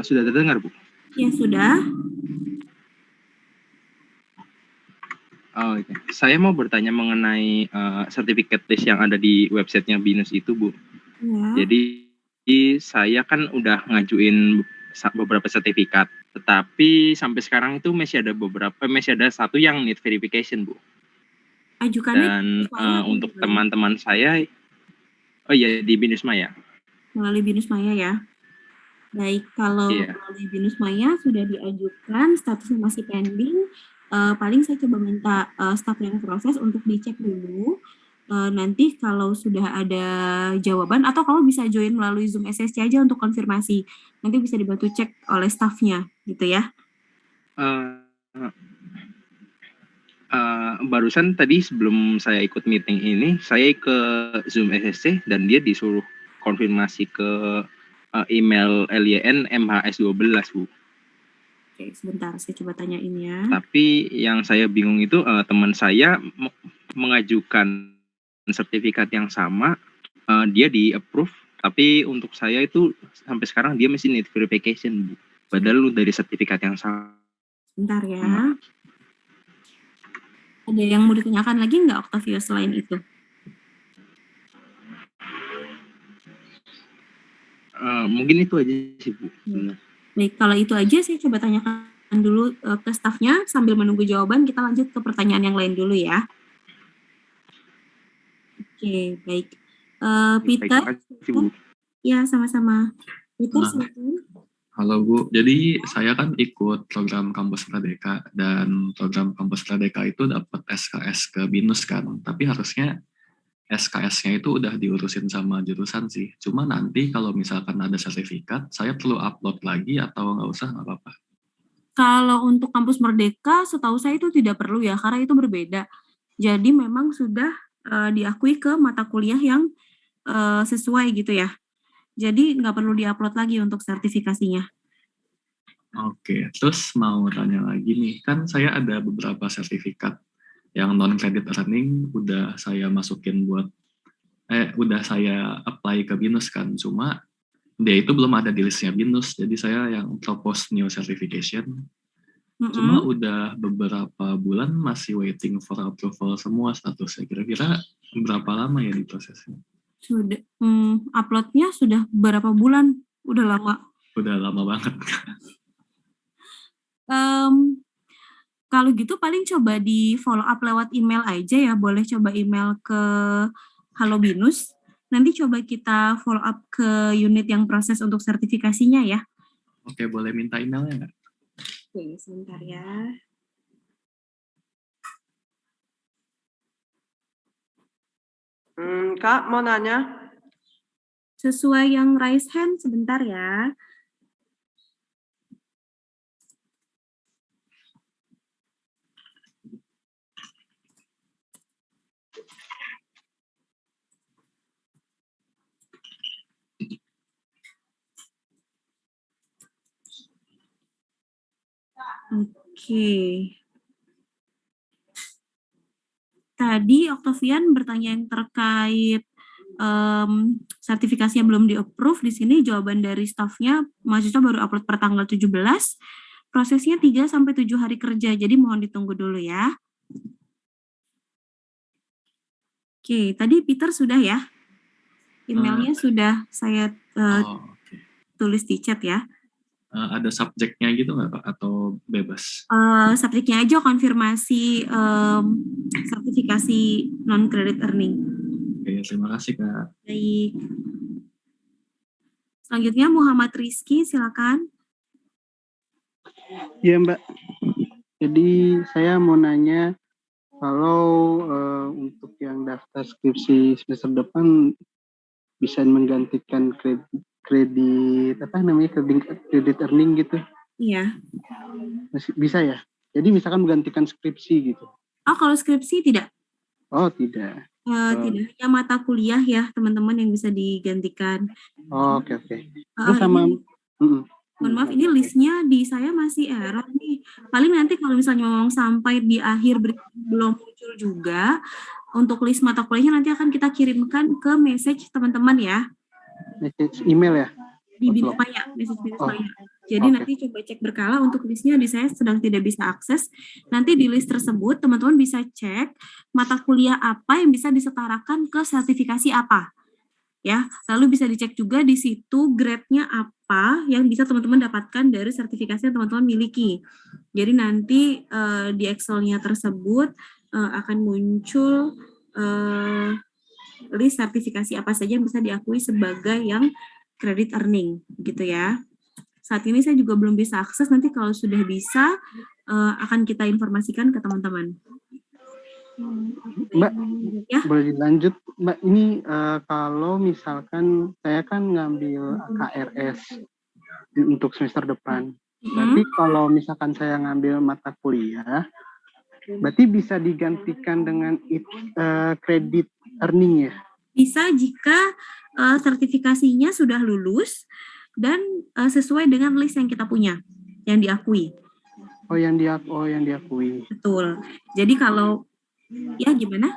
Sudah terdengar, Bu? Ya, sudah. Oh, okay. Saya mau bertanya mengenai sertifikat list yang ada di websitenya BINUS itu, Bu. Ya. Jadi saya kan udah ngajuin beberapa sertifikat, tetapi sampai sekarang itu masih ada satu yang need verification, Bu. Ajukannya Dan Maya atau untuk gimana? teman-teman saya, oh iya di BINUS Maya. Melalui BINUS Maya ya. Baik, kalau Iya. melalui BINUS Maya sudah diajukan, statusnya masih pending, paling saya coba minta staf yang proses untuk dicek dulu. Nanti kalau sudah ada jawaban, atau kamu bisa join melalui Zoom SSC aja untuk konfirmasi. Nanti bisa dibantu cek oleh stafnya, gitu ya. Barusan tadi sebelum saya ikut meeting ini, saya ke Zoom SSC dan dia disuruh konfirmasi ke email LYN MHS12, Bu. Oke, sebentar, saya coba tanyain ya. Tapi yang saya bingung itu teman saya mengajukan sertifikat yang sama, dia di-approve, tapi untuk saya itu sampai sekarang dia masih need verification, Bu. Padahal dari sertifikat yang sama. Sebentar ya. Ada yang mau ditanyakan lagi nggak, Octavio, selain itu? Mungkin itu aja sih, Bu. Baik, kalau itu aja saya coba tanyakan dulu ke stafnya. Sambil menunggu jawaban, kita lanjut ke pertanyaan yang lain dulu ya. Oke, baik. Peter? Terima kasih, Bu. Ya, sama-sama. Peter, silakan. Halo Bu, jadi saya kan ikut program Kampus Merdeka, dan program Kampus Merdeka itu dapat SKS ke BINUS kan, tapi harusnya SKS-nya itu udah diurusin sama jurusan sih. Cuma nanti kalau misalkan ada sertifikat, saya perlu upload lagi atau nggak usah, nggak apa-apa? Kalau untuk Kampus Merdeka, setahu saya itu tidak perlu ya, karena itu berbeda. Jadi memang sudah diakui ke mata kuliah yang sesuai gitu ya. Jadi nggak perlu diupload lagi untuk sertifikasinya. Oke, terus mau tanya lagi nih, kan saya ada beberapa sertifikat yang non-credit earning udah saya masukin udah saya apply ke BINUS kan, cuma dia itu belum ada di listnya BINUS, jadi saya yang propose new certification. Cuma udah beberapa bulan masih waiting for approval semua statusnya. Kira-kira berapa lama ya diprosesnya? Sudah, uploadnya sudah berapa bulan? Udah lama. Udah lama banget. Kalau gitu paling coba di follow up lewat email aja ya. Boleh coba email ke Halo BINUS. Nanti coba kita follow up ke unit yang proses untuk sertifikasinya ya. Oke, boleh minta emailnya nggak? Oke, sebentar ya. Kak, mau nanya? Sesuai yang raise hand, sebentar ya. Oke. Tadi Octavian bertanya yang terkait sertifikasinya belum di-approve. Di sini jawaban dari stafnya, mahasiswa baru upload per tanggal 17. Prosesnya 3-7 hari kerja, jadi mohon ditunggu dulu ya. Oke, tadi Peter sudah ya? Emailnya sudah saya tulis di chat ya. Ada subjeknya gitu nggak Pak? Atau bebas? Subjeknya aja konfirmasi sertifikasi non-credit earning. Oke, terima kasih Kak. Baik. Selanjutnya Muhammad Rizky, silakan. Iya Mbak. Jadi saya mau nanya kalau untuk yang daftar skripsi semester depan bisa menggantikan kredit earning gitu. Iya. Bisa ya? Jadi misalkan menggantikan skripsi gitu. Oh, kalau skripsi tidak? Oh, tidak. Tidak hanya mata kuliah ya teman-teman yang bisa digantikan. Oh, oke. Terus sama mohon maaf, ini listnya di saya masih error nih. Paling nanti kalau misalnya ngomong sampai di akhir belum muncul juga, untuk list mata kuliahnya nanti akan kita kirimkan ke message teman-teman ya. Message email ya? Di BINUS Maya, message BINUS Maya. Jadi nanti coba cek berkala, untuk listnya di saya sedang tidak bisa akses. Nanti di list tersebut teman-teman bisa cek mata kuliah apa yang bisa disetarakan ke sertifikasi apa. ya. Lalu bisa dicek juga di situ grade-nya apa yang bisa teman-teman dapatkan dari sertifikasi yang teman-teman miliki. Jadi nanti di Excel-nya tersebut akan muncul list sertifikasi apa saja yang bisa diakui sebagai yang credit earning, gitu ya. Saat ini saya juga belum bisa akses, nanti kalau sudah bisa akan kita informasikan ke teman-teman. Mbak, Ya. boleh dilanjut? Mbak, ini kalau misalkan saya kan ngambil KRS untuk semester depan. Berarti kalau misalkan saya ngambil mata kuliah, berarti bisa digantikan dengan kredit earning ya? Bisa jika sertifikasinya sudah lulus dan sesuai dengan list yang kita punya, yang diakui. Oh, yang diakui. Betul. Jadi kalau ya gimana?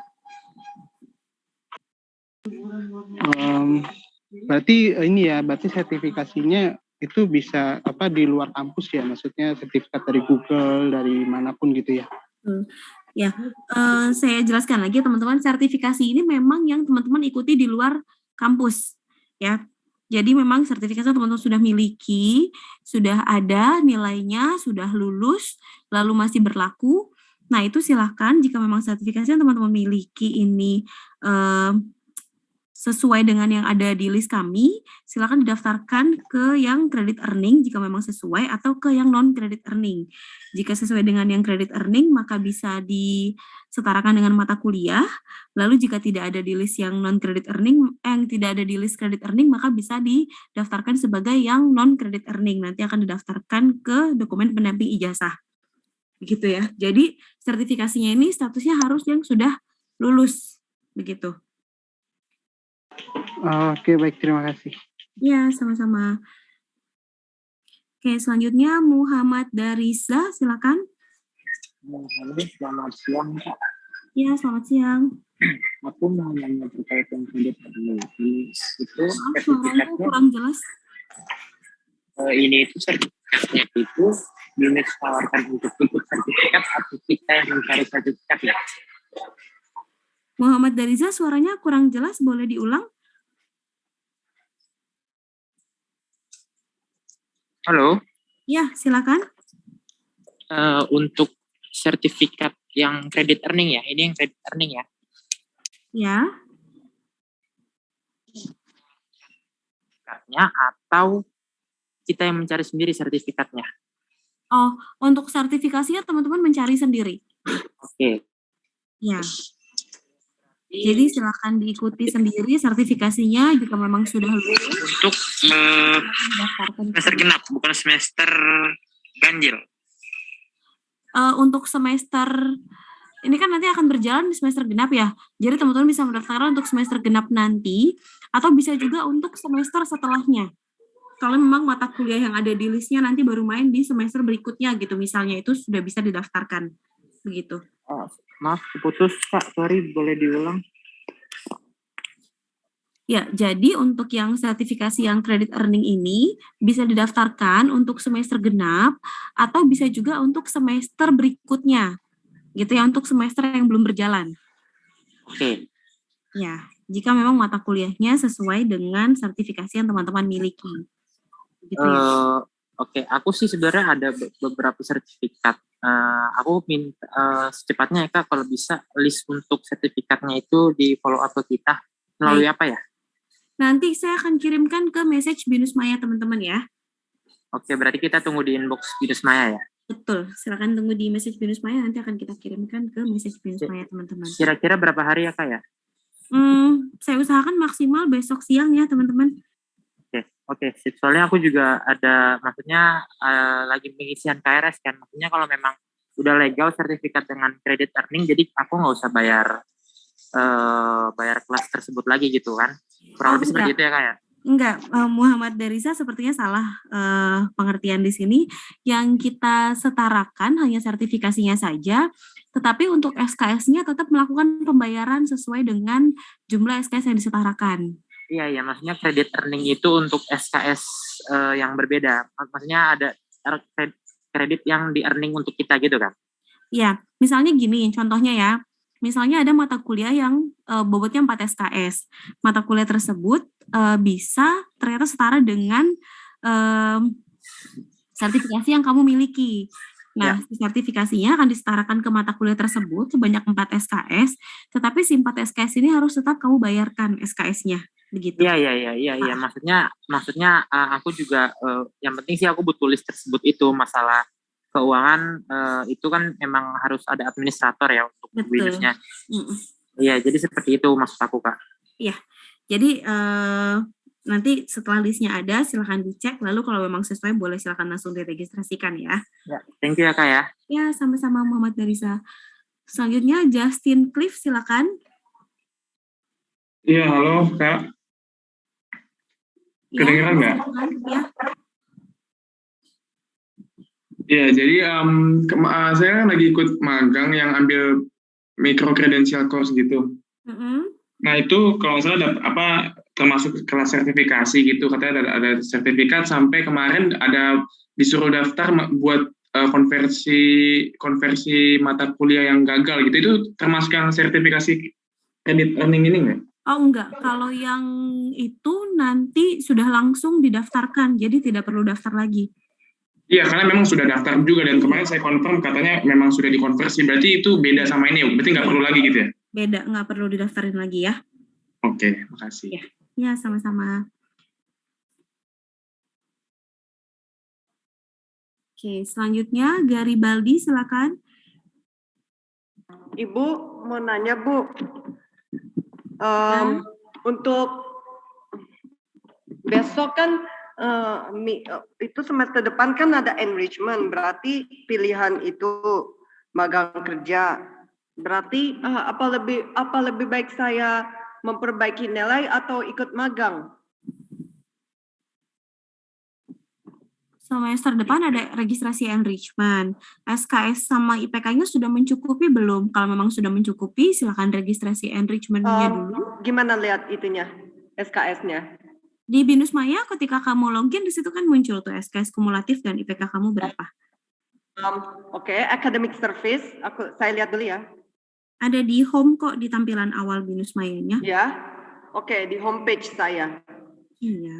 Berarti ini ya, berarti sertifikasinya itu bisa di luar kampus ya, maksudnya sertifikat dari Google, dari manapun gitu ya. Ya, saya jelaskan lagi teman-teman, sertifikasi ini memang yang teman-teman ikuti di luar kampus, ya. Jadi memang sertifikasi teman-teman sudah miliki, sudah ada nilainya, sudah lulus, lalu masih berlaku. Nah, itu silahkan jika memang sertifikasi yang teman-teman miliki ini sesuai dengan yang ada di list kami, silakan didaftarkan ke yang credit earning jika memang sesuai, atau ke yang non credit earning. Jika sesuai dengan yang credit earning, maka bisa disetarakan dengan mata kuliah. Lalu jika tidak ada di list yang non credit earning, yang tidak ada di list credit earning, maka bisa didaftarkan sebagai yang non credit earning. Nanti akan didaftarkan ke dokumen pendamping ijazah. Begitu ya. Jadi sertifikasinya ini statusnya harus yang sudah lulus. Begitu. Oke, baik, terima kasih. Ya, sama-sama. Oke, selanjutnya Muhammad Dariza, silakan. Halo, selamat siang, Kak. Ya, selamat siang. Aku mau nanya terkait yang kredit earning. Itu Maaf, suaranya kurang jelas. Ini itu sertifikatnya itu unit tawarkan untuk ikut sertifikat atau kita yang mencari sertifikat ya? Muhammad Dariza, suaranya kurang jelas, boleh diulang? Halo. Ya, silakan. Untuk sertifikat yang credit earning ya, ini yang credit earning ya? Ya. Sertifikatnya atau kita yang mencari sendiri sertifikatnya? Oh, untuk sertifikasinya teman-teman mencari sendiri. Oke. Ya. Jadi silakan diikuti sendiri sertifikasinya jika memang sudah lulus. Untuk semester genap, bukan semester ganjil. Untuk semester ini kan nanti akan berjalan di semester genap ya. Jadi teman-teman bisa mendaftar untuk semester genap nanti, atau bisa juga untuk semester setelahnya. Kalau memang mata kuliah yang ada di listnya nanti baru main di semester berikutnya gitu, misalnya itu sudah bisa didaftarkan. Begitu. Maaf, putus Kak, sorry, boleh diulang? Ya, jadi untuk yang sertifikasi yang credit earning ini bisa didaftarkan untuk semester genap atau bisa juga untuk semester berikutnya. Gitu ya, untuk semester yang belum berjalan. Oke. Ya, jika memang mata kuliahnya sesuai dengan sertifikasi yang teman-teman miliki. Gitu ya. Oke, aku sih sebenarnya ada beberapa sertifikat. Aku minta secepatnya ya Kak, kalau bisa list untuk sertifikatnya itu di follow up ke kita melalui apa ya? Nanti saya akan kirimkan ke message Binus Maya teman-teman ya. Oke, berarti kita tunggu di inbox Binus Maya ya? Betul, silakan tunggu di message Binus Maya, nanti akan kita kirimkan ke message Binus Maya teman-teman. Kira-kira berapa hari ya Kak ya? Saya usahakan maksimal besok siang ya teman-teman. Oke, sip. Soalnya aku juga ada, maksudnya lagi pengisian KRS kan, maksudnya kalau memang udah legal sertifikat dengan credit earning, jadi aku nggak usah bayar kelas tersebut lagi gitu kan, kurang lebih seperti itu ya Kak ya? Enggak, Muhammad Dariza sepertinya salah pengertian di sini. Yang kita setarakan hanya sertifikasinya saja, tetapi untuk SKS-nya tetap melakukan pembayaran sesuai dengan jumlah SKS yang disetarakan. Iya, maksudnya credit earning itu untuk SKS yang berbeda. Maksudnya ada kredit yang di earning untuk kita gitu kan? Iya, misalnya gini contohnya ya. Misalnya ada mata kuliah yang bobotnya 4 SKS. Mata kuliah tersebut bisa ternyata setara dengan sertifikasi yang kamu miliki. Nah, sertifikasinya akan disetarakan ke mata kuliah tersebut sebanyak 4 SKS, tetapi si 4 SKS ini harus tetap kamu bayarkan SKS-nya, begitu. Iya. Maksudnya aku juga yang penting sih aku butuh list tersebut itu masalah keuangan itu kan emang harus ada administrator ya untuk BINUS-nya. Iya, jadi seperti itu maksud aku, Kak. Iya. Jadi nanti setelah listnya ada silakan dicek, lalu kalau memang sesuai boleh silakan langsung diregistrasikan ya. Ya, thank you ya Kak ya. Ya, sama-sama Muhammad Darisa. Selanjutnya Justin Cliff silakan. Iya, halo Kak. Kedengeran nggak? Ya. Iya, jadi saya kan lagi ikut magang yang ambil micro credential course gitu. Nah itu kalau nggak salah termasuk kelas sertifikasi gitu, katanya ada sertifikat sampai kemarin ada disuruh daftar buat konversi mata kuliah yang gagal gitu. Itu termasuk yang sertifikasi credit earning ini nggak? Oh enggak, kalau yang itu nanti sudah langsung didaftarkan, jadi tidak perlu daftar lagi. Iya, karena memang sudah daftar juga dan kemarin saya confirm katanya memang sudah dikonversi. Berarti itu beda sama ini, berarti nggak perlu lagi gitu ya? Beda, nggak perlu didaftarin lagi ya. Oke, makasih. Ya, sama-sama. Oke, selanjutnya Garibaldi, silakan. Ibu mau nanya Bu, untuk besok kan itu semester depan kan ada enrichment, berarti pilihan itu magang kerja. Berarti apa lebih baik saya memperbaiki nilai atau ikut magang? Semester depan ada registrasi enrichment. SKS sama IPK-nya sudah mencukupi belum? Kalau memang sudah mencukupi, silakan registrasi enrichment-nya dulu. Gimana lihat itunya, SKS-nya? Di BINUS Maya ketika kamu login di situ kan muncul tuh SKS kumulatif dan IPK kamu berapa. Oke, academic service, saya lihat dulu ya. Ada di home kok di tampilan awal BINUS Maya-nya. Ya, oke, di homepage saya. Iya.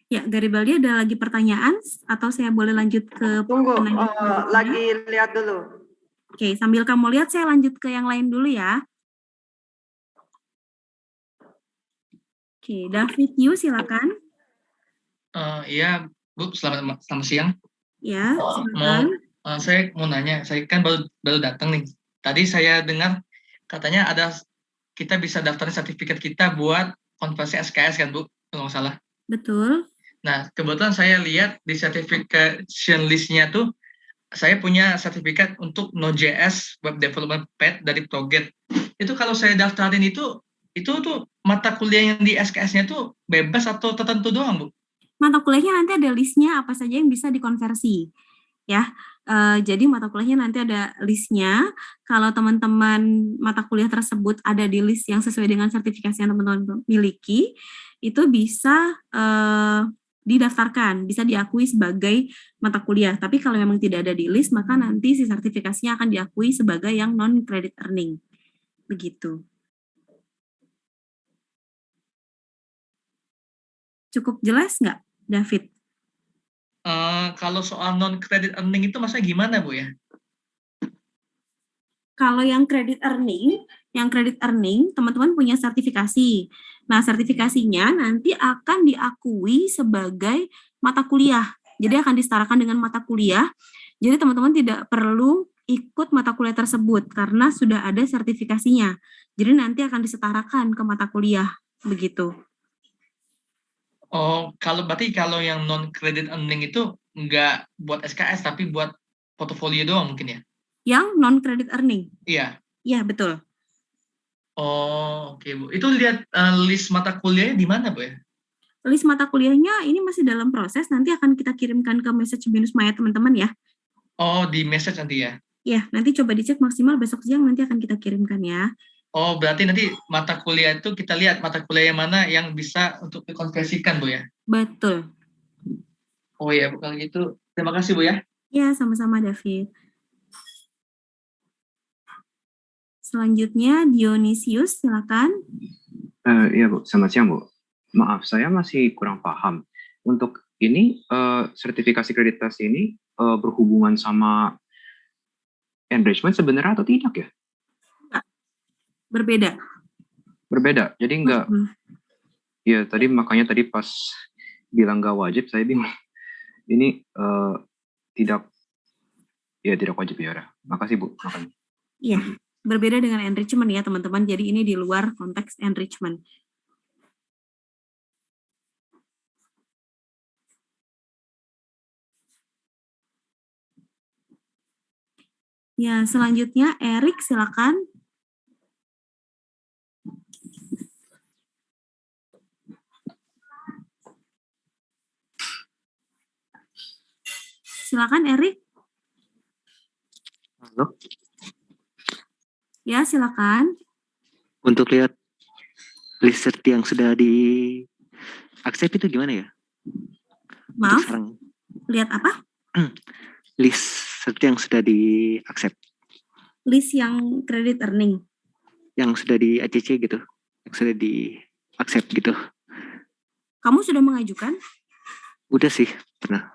Ya, Garibaldi ada lagi pertanyaan atau saya boleh lanjut ke Tunggu, lagi lihat dulu. Oke, sambil kamu lihat saya lanjut ke yang lain dulu ya. Oke, David Yu silakan. Iya, Bu, selamat siang. Ya, silakan. Saya mau nanya, saya kan baru datang nih. Tadi saya dengar katanya kita bisa daftarin sertifikat kita buat konversi SKS kan, Bu, kalau nggak salah. Betul. Nah, kebetulan saya lihat di certification list-nya tuh saya punya sertifikat untuk Node.js Web Development Path dari Proget. Itu kalau saya daftarin itu tuh mata kuliah yang di SKS-nya tuh bebas atau tertentu doang, Bu? Mata kuliahnya nanti ada listnya apa saja yang bisa dikonversi. Ya, jadi mata kuliahnya nanti ada listnya. Kalau teman-teman mata kuliah tersebut ada di list yang sesuai dengan sertifikasi yang teman-teman miliki, itu bisa didaftarkan, bisa diakui sebagai mata kuliah. Tapi kalau memang tidak ada di list, maka nanti si sertifikasinya akan diakui sebagai yang non-credit earning. Begitu. Cukup jelas nggak, David? Kalau soal non-credit earning itu maksudnya gimana, Bu ya? Kalau yang credit earning, teman-teman punya sertifikasi. Nah, sertifikasinya nanti akan diakui sebagai mata kuliah. Jadi akan disetarakan dengan mata kuliah. Jadi teman-teman tidak perlu ikut mata kuliah tersebut karena sudah ada sertifikasinya. Jadi nanti akan disetarakan ke mata kuliah, begitu. Oh, berarti kalau yang non-credit earning itu nggak buat SKS tapi buat portofolio doang mungkin ya? Yang non-credit earning? Iya. Iya, betul. Oh, oke, Bu. Itu lihat list mata kuliahnya di mana, Bu ya? List mata kuliahnya ini masih dalam proses, nanti akan kita kirimkan ke message BINUS Maya teman-teman ya. Oh, di message nanti ya? Ya, nanti coba dicek maksimal besok siang nanti akan kita kirimkan ya. Oh, berarti nanti mata kuliah itu kita lihat mata kuliah yang mana yang bisa untuk dikonversikan, Bu ya? Betul. Oh ya, Bu, kalau gitu terima kasih, Bu ya. Ya, sama-sama David. Selanjutnya Dionysius, silakan. Iya Bu, selamat siang Bu. Maaf, saya masih kurang paham. Untuk ini, sertifikasi akreditasi ini berhubungan sama enrichment sebenarnya atau tidak ya? Berbeda. Berbeda, jadi enggak. Ya tadi makanya tadi pas bilang nggak wajib, saya bingung. Ini tidak wajib ya udah. Makasih Bu. Makasih. Iya, berbeda dengan enrichment ya teman-teman. Jadi ini di luar konteks enrichment. Ya, selanjutnya Erik silakan. Silakan Erik. Halo. Ya, silakan. Untuk lihat list cert yang sudah di accept itu gimana ya? Maaf. Lihat apa? List cert yang sudah di accept. List yang credit earning. Yang sudah di ACC gitu. Yang sudah di accept gitu. Kamu sudah mengajukan? Udah sih, pernah.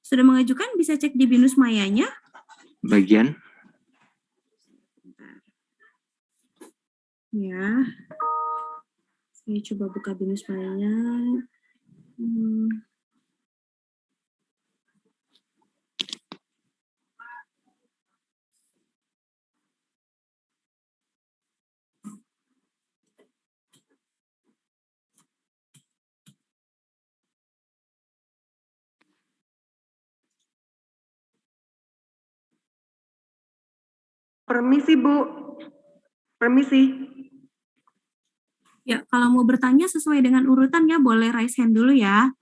Sudah mengajukan, bisa cek di Binus Mayanya. Bagian. Ya. Saya coba buka Binus Mayanya. Permisi Bu. Permisi. Ya, kalau mau bertanya sesuai dengan urutan ya, boleh raise hand dulu ya.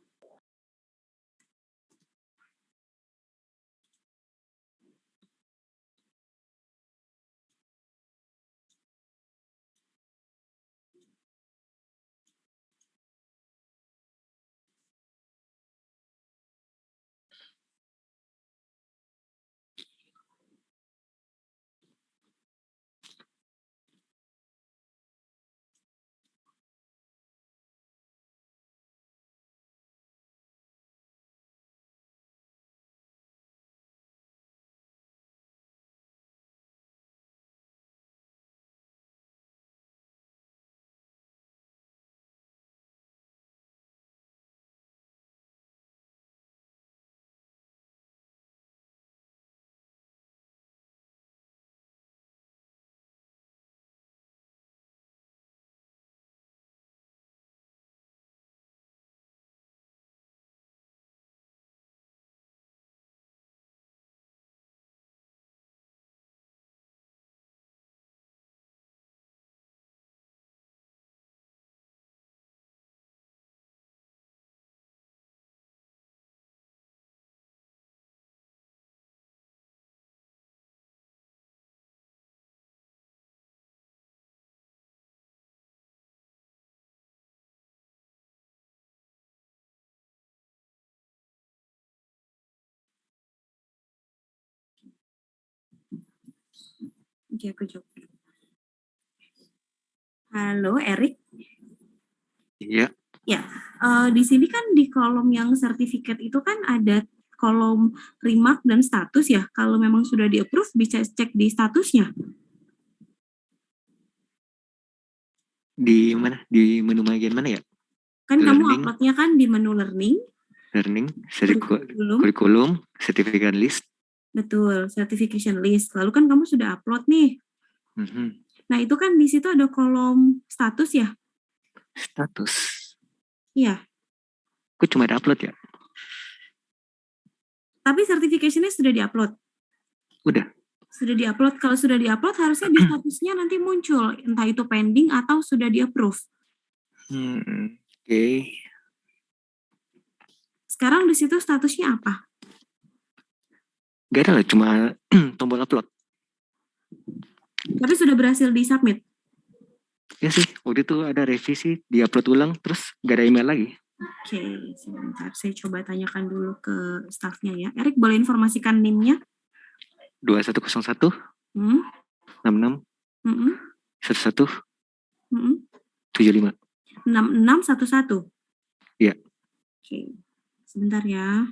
Oke, aku jawab. Halo, Erik. Iya. Ya, di sini kan di kolom yang sertifikat itu kan ada kolom remark dan status ya. Kalau memang sudah di-approve, bisa cek di statusnya. Di mana? Di menu bagian mana ya? Kan Learning. kamu uploadnya kan di menu learning. Learning, kurikulum, certificate list. Betul, certification list. Lalu kan kamu sudah upload nih. Nah, itu kan di situ ada kolom status ya? Status. Iya. Kok cuma ada upload ya? Tapi certification-nya sudah di-upload? Udah. Sudah di-upload. Kalau sudah di-upload, harusnya di statusnya nanti muncul. Entah itu pending atau sudah di-approve. Oke. Sekarang di situ statusnya apa? Gak ada lah, cuma tombol upload. Tapi sudah berhasil di-submit? Ya sih, waktu itu ada revisi, di-upload ulang, terus gak ada email lagi. Oke, sebentar. Saya coba tanyakan dulu ke stafnya ya. Erik, boleh informasikan NIM-nya? 2101 Hmm? 66 Mm-mm. 11 Mm-mm. 75. 6611. Iya. Oke, sebentar ya.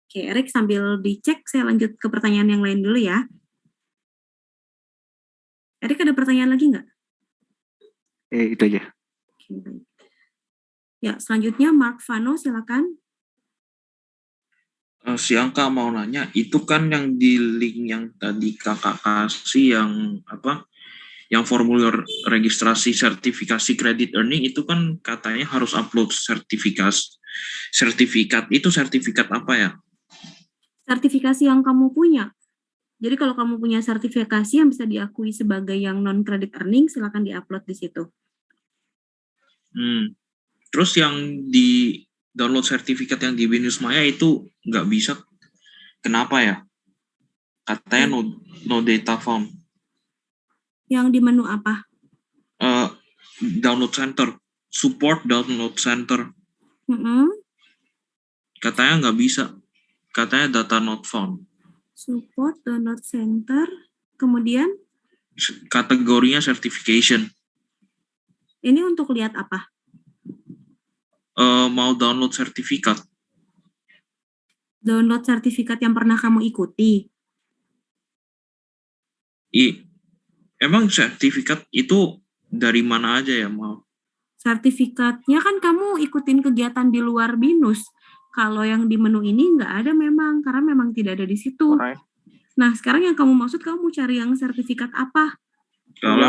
Oke, Erik sambil dicek, saya lanjut ke pertanyaan yang lain dulu ya. Erik ada pertanyaan lagi nggak? Itu aja. Oke, baik. Ya, selanjutnya Mark Vano, silakan. Siang Kak, mau nanya, itu kan yang di link yang tadi Kakak kasih yang apa? Yang formulir registrasi sertifikasi credit earning itu kan katanya harus upload sertifikat. Sertifikat itu sertifikat apa ya? Sertifikasi yang kamu punya. Jadi kalau kamu punya sertifikasi yang bisa diakui sebagai yang non-credit earning, silakan di-upload di situ. Terus yang di download sertifikat yang di Binus Maya itu nggak bisa. Kenapa ya? Katanya no data found. Yang di menu apa? Download center. Support download center. Katanya nggak bisa. Katanya data not found. Support download center. Kemudian? Kategorinya certification. Ini untuk lihat apa? Mau download sertifikat. Download sertifikat yang pernah kamu ikuti? Emang sertifikat itu dari mana aja ya, mau? Sertifikatnya kan kamu ikutin kegiatan di luar BINUS. Kalau yang di menu ini nggak ada memang, karena memang tidak ada di situ. Nah, sekarang yang kamu maksud, kamu cari yang sertifikat apa? Kalau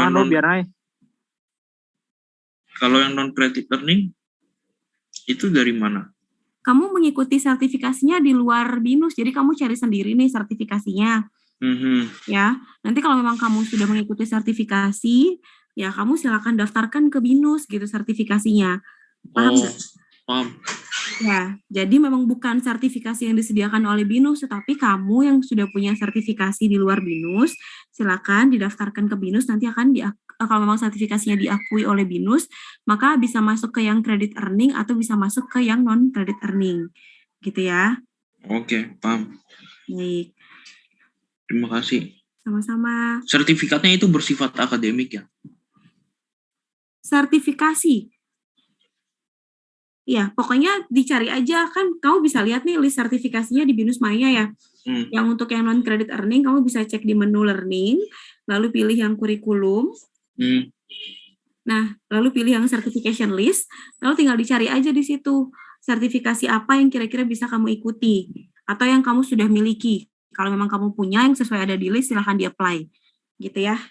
yang non-credit earning, itu dari mana? Kamu mengikuti sertifikasinya di luar BINUS, jadi kamu cari sendiri nih sertifikasinya. Ya, nanti kalau memang kamu sudah mengikuti sertifikasi, ya kamu silakan daftarkan ke BINUS gitu sertifikasinya. Paham nggak? Paham. Ya, jadi memang bukan sertifikasi yang disediakan oleh BINUS, tetapi kamu yang sudah punya sertifikasi di luar BINUS, silakan didaftarkan ke BINUS, nanti akan kalau memang sertifikasinya diakui oleh BINUS, maka bisa masuk ke yang credit earning atau bisa masuk ke yang non-credit earning. Gitu ya. Oke, paham. Baik. Terima kasih. Sama-sama. Sertifikatnya itu bersifat akademik ya? Sertifikasi. Iya, pokoknya dicari aja, kan kamu bisa lihat nih list sertifikasinya di Binus Maya ya. Yang untuk yang non-credit earning, kamu bisa cek di menu learning, lalu pilih yang kurikulum. Nah, lalu pilih yang certification list, lalu tinggal dicari aja di situ, sertifikasi apa yang kira-kira bisa kamu ikuti, atau yang kamu sudah miliki. Kalau memang kamu punya yang sesuai ada di list, silahkan di-apply. Gitu ya.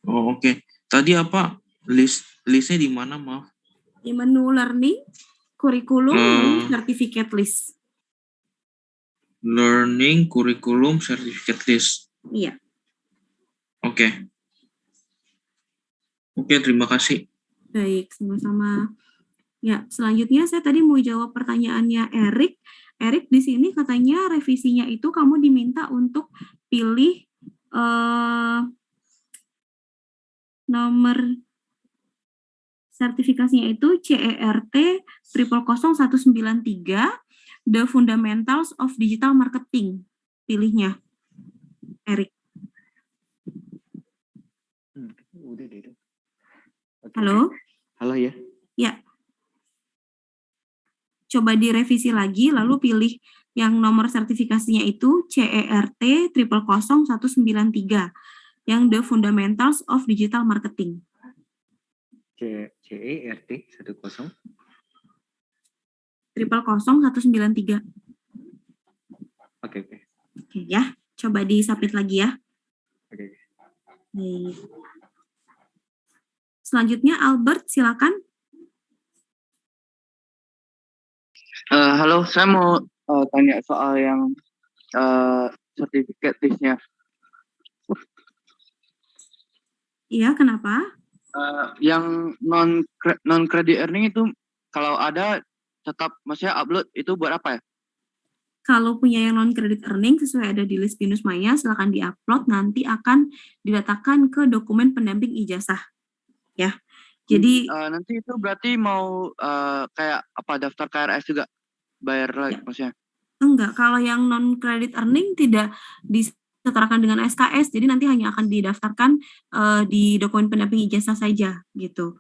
Oh, oke. Tadi apa? Listnya di mana, maaf? Di menu learning, kurikulum, lalu certificate list. Learning, kurikulum, certificate list. Iya. Oke. Oke, terima kasih. Baik, sama-sama. Ya, selanjutnya saya tadi mau jawab pertanyaannya Erik. Erik, di sini katanya revisinya itu kamu diminta untuk pilih nomor sertifikasinya itu CERT 000193, The Fundamentals of Digital Marketing. Pilihnya, Erik. Udah deh. Halo? Halo ya. Ya. Coba direvisi lagi, lalu pilih yang nomor sertifikasinya itu CERT 000193, yang The Fundamentals of Digital Marketing. CERT 000193. Oke. Oke ya, coba disubmit lagi ya. Oke. Baik. Selanjutnya Albert, silakan. Halo, saya mau tanya soal yang sertifikat listnya. Iya, kenapa? Yang non credit earning itu kalau ada tetap maksudnya upload itu buat apa ya? kalau punya yang non-credit earning sesuai ada di list BINUS Maya, silakan di-upload, nanti akan diletakkan ke dokumen pendamping ijazah. Ya, jadi nanti itu berarti mau kayak apa daftar KRS juga bayar lagi maksudnya? enggak, kalau yang non-credit earning tidak disetarakan dengan SKS, jadi nanti hanya akan didaftarkan di dokumen pendamping ijazah saja gitu.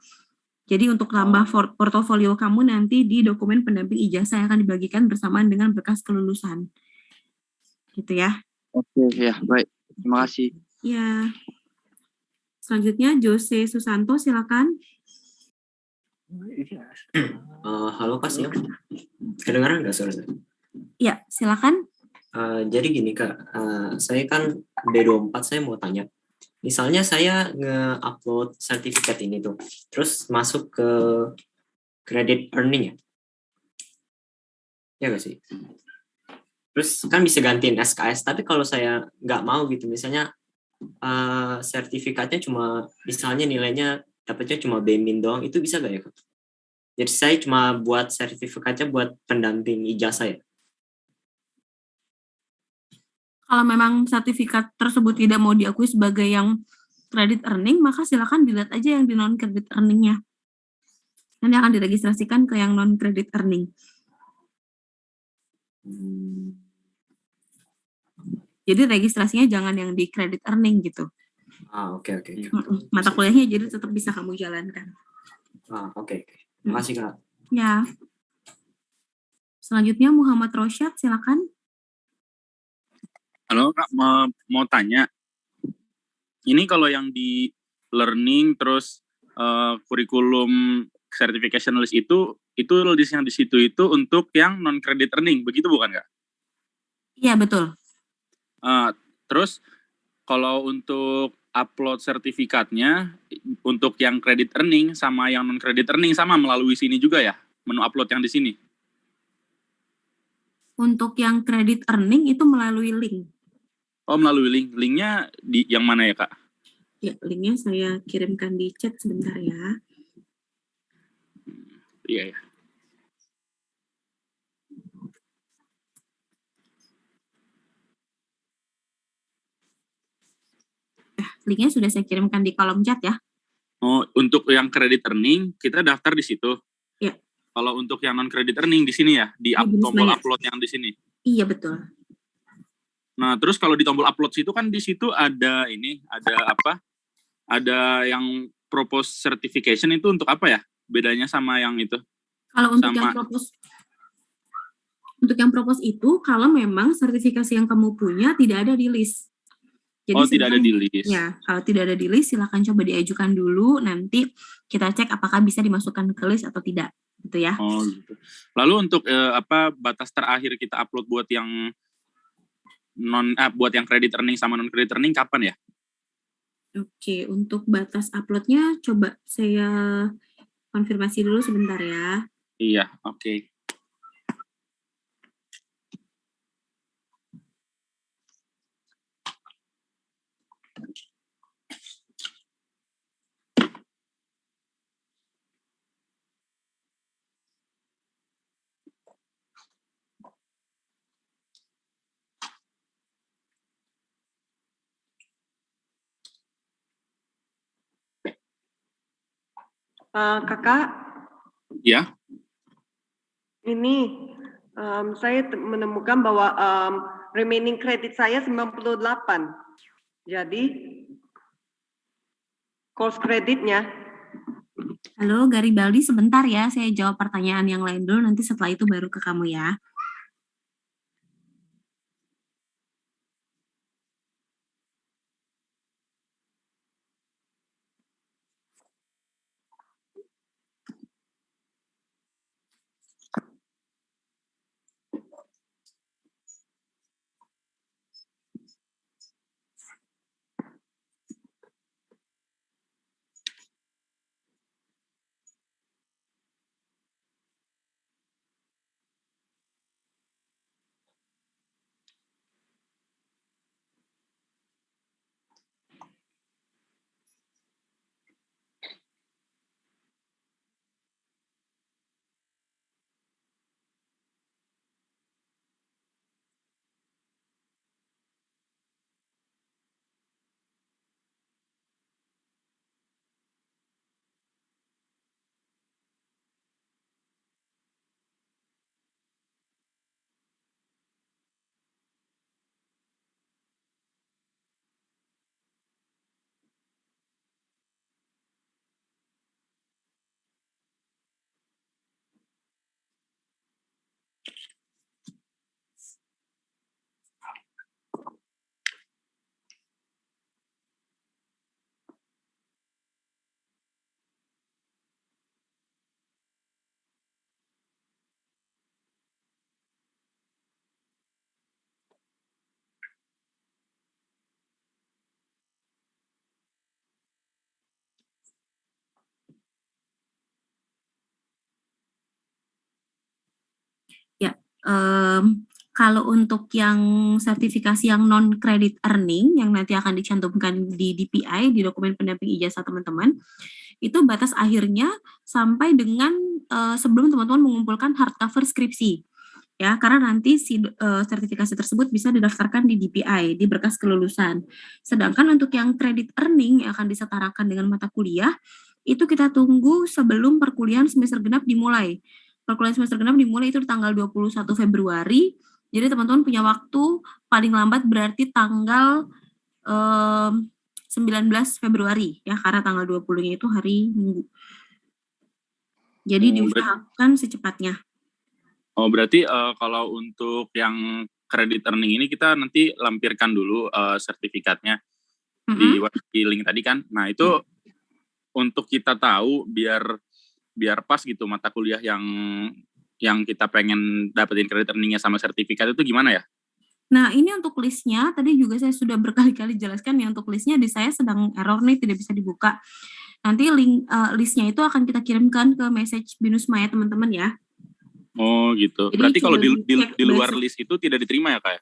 Jadi untuk tambah portofolio kamu nanti di dokumen pendamping ijazah yang akan dibagikan bersamaan dengan berkas kelulusan. Gitu ya. Oke, ya baik. Terima kasih. Ya. Selanjutnya Jose Susanto, silakan. Halo Kak Siang, kedengaran nggak suara saya? Ya, silakan. Jadi gini Kak, saya kan D24, saya mau tanya. Misalnya saya nge-upload sertifikat ini tuh, terus masuk ke credit earning ya? Ya nggak sih? Terus kan bisa gantiin SKS, tapi kalau saya nggak mau gitu, misalnya sertifikatnya cuma, misalnya nilainya dapatnya cuma B- doang, itu bisa nggak ya Kak? Jadi saya cuma buat sertifikatnya buat pendamping ijazah ya? Kalau memang sertifikat tersebut tidak mau diakui sebagai yang credit earning, maka silakan dilihat aja yang di non-credit earning-nya. Nanti akan diregistrasikan ke yang non-credit earning. Jadi registrasinya jangan yang di credit earning gitu. Oke. Mata kuliahnya jadi tetap bisa kamu jalankan. Oke. Makasih Kak. Ya. Selanjutnya Muhammad Rosyad, silakan. Halo Kak, mau tanya. Ini kalau yang di learning terus kurikulum certification list itu list yang di situ itu untuk yang non credit earning, begitu bukan Kak? Iya, betul. Terus kalau untuk upload sertifikatnya untuk yang credit earning sama yang non credit earning sama melalui sini juga ya, menu upload yang di sini. Untuk yang credit earning itu melalui link. Oh, melalui link. Linknya di yang mana ya Kak? Ya, linknya saya kirimkan di chat sebentar ya. Iya ya. Linknya sudah saya kirimkan di kolom chat ya. Oh, untuk yang credit earning kita daftar di situ. Iya. Kalau untuk yang non credit earning di sini ya, di tombol upload yang di sini. Iya, betul. Nah, terus kalau di tombol upload situ kan di situ ada ini, ada apa? Ada yang propose certification itu untuk apa ya? Bedanya sama yang itu? Kalau untuk yang propose itu, kalau memang sertifikasi yang kamu punya tidak ada di list. Jadi tidak ada di list. Ya, kalau tidak ada di list, silakan coba diajukan dulu. Nanti kita cek apakah bisa dimasukkan ke list atau tidak, gitu ya. Oh, gitu. Lalu untuk batas terakhir kita upload buat yang buat yang credit earning sama non credit earning kapan ya? Oke, untuk batas uploadnya coba saya konfirmasi dulu sebentar ya. Iya, oke. Kakak? Ya. Ini saya menemukan bahwa remaining credit saya 98. Jadi course creditnya. Halo, Garibaldi, sebentar ya. Saya jawab pertanyaan yang lain dulu. Nanti setelah itu baru ke kamu ya. Ya, kalau untuk yang sertifikasi yang non-credit earning, yang nanti akan dicantumkan di DPI, di dokumen pendamping ijazah teman-teman, itu batas akhirnya sampai dengan sebelum teman-teman mengumpulkan hardcover skripsi. Ya, karena nanti si sertifikasi tersebut bisa didaftarkan di DPI, di berkas kelulusan. Sedangkan untuk yang credit earning yang akan disetarakan dengan mata kuliah, itu kita tunggu sebelum perkuliahan semester genap dimulai. Perkuliahan semester genap dimulai itu di tanggal 21 Februari, jadi teman-teman punya waktu paling lambat berarti tanggal 19 Februari, ya, karena tanggal 20-nya itu hari Minggu. Jadi diusahakan secepatnya. Oh, berarti kalau untuk yang credit earning ini kita nanti lampirkan dulu sertifikatnya di link tadi kan. Nah, itu untuk kita tahu biar pas gitu mata kuliah yang kita pengen dapetin credit earningnya sama sertifikat itu gimana ya? Nah, ini untuk listnya, tadi juga saya sudah berkali-kali jelaskan ya, untuk listnya di saya sedang error nih, tidak bisa dibuka. Nanti link listnya itu akan kita kirimkan ke message Binusma ya teman-teman ya. Oh gitu. Jadi berarti kalau di luar besok. list itu tidak diterima ya Kak?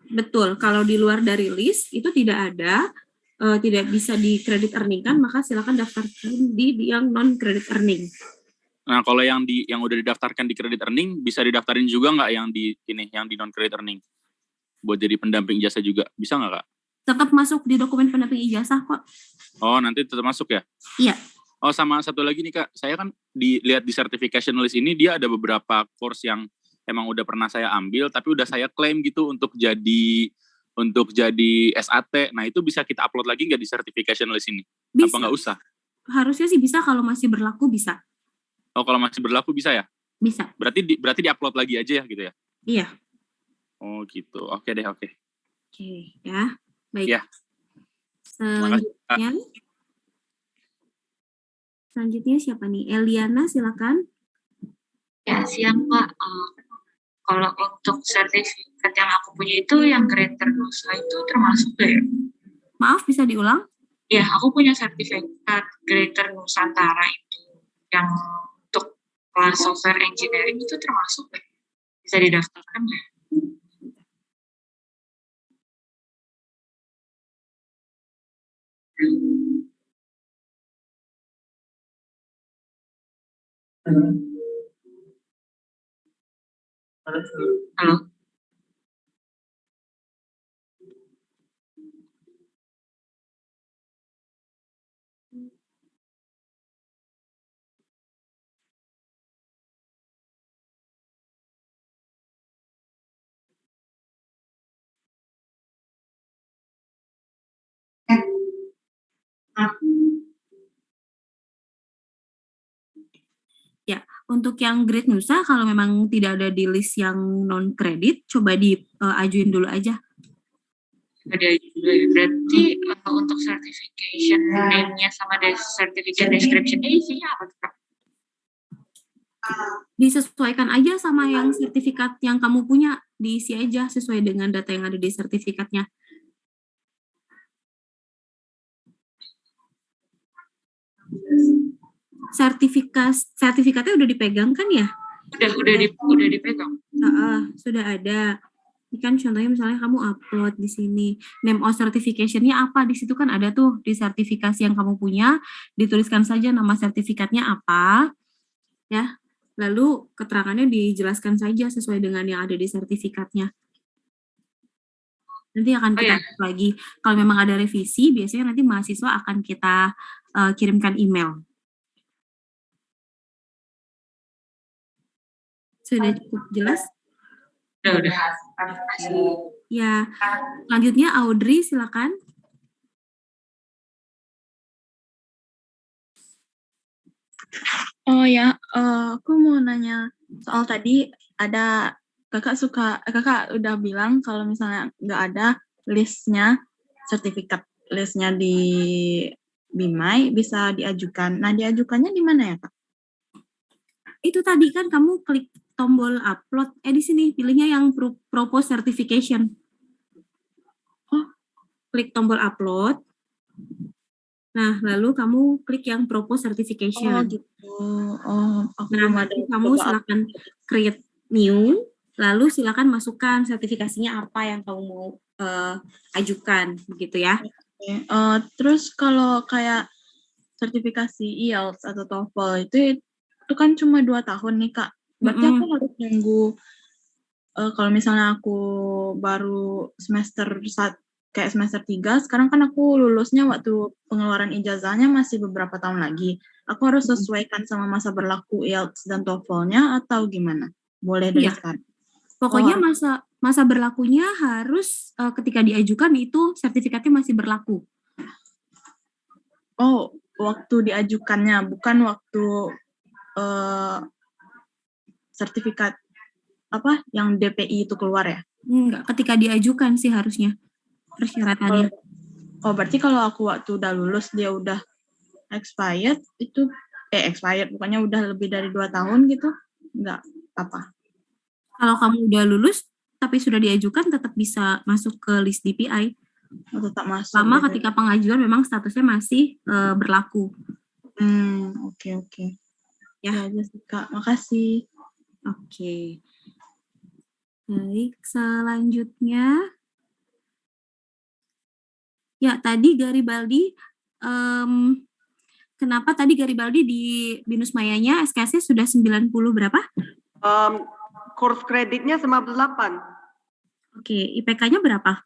Betul, kalau di luar dari list itu tidak ada, tidak bisa di credit earning kan, maka silakan daftarkan di yang non credit earning. Nah, kalau yang udah didaftarkan di credit earning bisa didaftarin juga nggak yang di non credit earning? Buat jadi pendamping ijazah juga. Bisa nggak Kak? Tetap masuk di dokumen pendamping ijazah kok. Oh, nanti tetap masuk ya? Iya. Oh, sama satu lagi nih Kak, saya kan lihat di certification list ini dia ada beberapa course yang emang udah pernah saya ambil tapi udah saya klaim gitu untuk jadi SAT. Nah, itu bisa kita upload lagi nggak di certification list ini? Bisa. Apa nggak usah? Harusnya sih bisa, kalau masih berlaku bisa. Oh, kalau masih berlaku bisa ya? Bisa. Berarti di-upload lagi aja ya gitu ya? Iya. Oh gitu. Oke deh, oke. Oke, ya. Baik. Ya. Selanjutnya siapa nih? Eliana, silakan. Ya, siang Pak. Kalau untuk sertifikat yang aku punya itu yang Greater Nusa itu termasuk ya? Maaf, bisa diulang? Ya, aku punya sertifikat Greater Nusantara itu yang untuk kelas software engineering itu termasuk ya? Bisa didaftarkan ya? Halo. Ya, untuk yang Grade Nusa kalau memang tidak ada di list yang non kredit, coba diajuin dulu aja. Ada juga ya. Berarti untuk certification name-nya sama certificate description-nya isinya apa tuh Kak? Disesuaikan aja sama yang sertifikat yang kamu punya, diisi aja sesuai dengan data yang ada di sertifikatnya. Sertifikatnya udah dipegang kan ya? Udah dipegang. Sudah ada. Ini kan contohnya misalnya kamu upload di sini name of certification-nya apa, di situ kan ada tuh di sertifikasi yang kamu punya, dituliskan saja nama sertifikatnya apa, ya. Lalu keterangannya dijelaskan saja sesuai dengan yang ada di sertifikatnya. Nanti akan kita lagi. Kalau memang ada revisi, biasanya nanti mahasiswa akan kita kirimkan email. Sudah cukup jelas? Udah. Ya, selanjutnya Audrey silakan. Oh ya, aku mau nanya soal tadi ada kakak udah bilang kalau misalnya nggak ada listnya, sertifikat listnya di BIMAI bisa diajukan. Nah, diajukannya di mana ya, Kak? Itu tadi kan kamu klik tombol upload. Di sini pilihnya yang propose certification. Klik tombol upload. Nah, lalu kamu klik yang propose certification. Oh, gitu. Nanti kamu silakan create new, lalu silakan masukkan sertifikasinya apa yang kamu mau ajukan, begitu ya. Terus kalau kayak sertifikasi IELTS atau TOEFL itu kan cuma 2 tahun nih, Kak. Berarti aku harus nunggu, kalau misalnya aku baru semester 3, sekarang kan aku lulusnya waktu pengeluaran ijazahnya masih beberapa tahun lagi. Aku harus sesuaikan sama masa berlaku IELTS dan TOEFL-nya atau gimana? Boleh dari sekarang? Pokoknya masa berlakunya harus ketika diajukan itu sertifikatnya masih berlaku. Oh, waktu diajukannya, bukan waktu sertifikat apa yang DPI itu keluar ya? Enggak, ketika diajukan sih harusnya persyaratannya. Berarti kalau aku waktu udah lulus dia udah expired itu bukannya udah lebih dari 2 tahun gitu, enggak apa. Kalau kamu udah lulus tapi sudah diajukan tetap bisa masuk ke list DPI. Tetap masuk. Sama ketika pengajuan memang statusnya masih berlaku. Oke. Ya, Jessica, makasih. Oke. Baik, selanjutnya. Ya, tadi Garibaldi, kenapa tadi Garibaldi di BINUS Mayanya SKS sudah 90 berapa? Course kreditnya 98. Oke, IPK-nya berapa?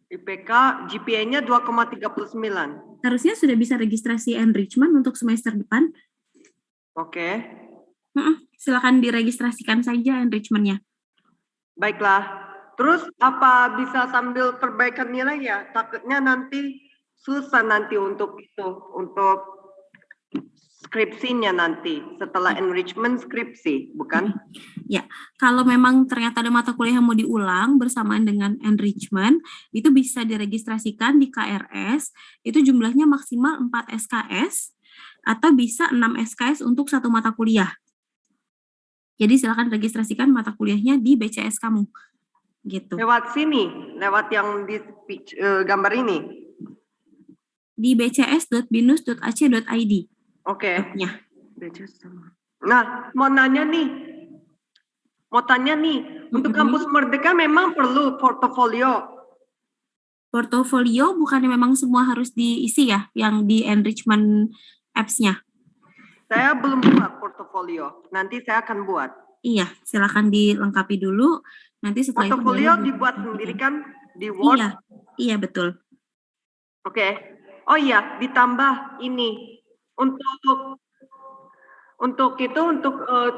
IPK GPA-nya 2,39. Harusnya sudah bisa registrasi enrichment untuk semester depan. Oke. Silakan diregistrasikan saja enrichment-nya. Baiklah. Terus apa bisa sambil perbaikan nilai ya? Takutnya nanti susah nanti untuk itu, untuk skripsinya nanti setelah enrichment skripsi, bukan? Ya, kalau memang ternyata ada mata kuliah yang mau diulang bersamaan dengan enrichment, itu bisa diregistrasikan di KRS, itu jumlahnya maksimal 4 SKS, atau bisa 6 SKS untuk satu mata kuliah. Jadi silakan registrasikan mata kuliahnya di BCS kamu. Gitu. Lewat sini, lewat yang di gambar ini. Di bcs.binus.ac.id. Oke. Nah, mau tanya nih, untuk kampus Merdeka memang perlu portofolio. Portofolio bukannya memang semua harus diisi ya, yang di enrichment apps-nya? Saya belum buat portofolio, nanti saya akan buat. Iya, silakan dilengkapi dulu. Nanti setelah portofolio itu dibuat sendiri kan di Word? Iya betul. Oke. Oh iya, ditambah ini untuk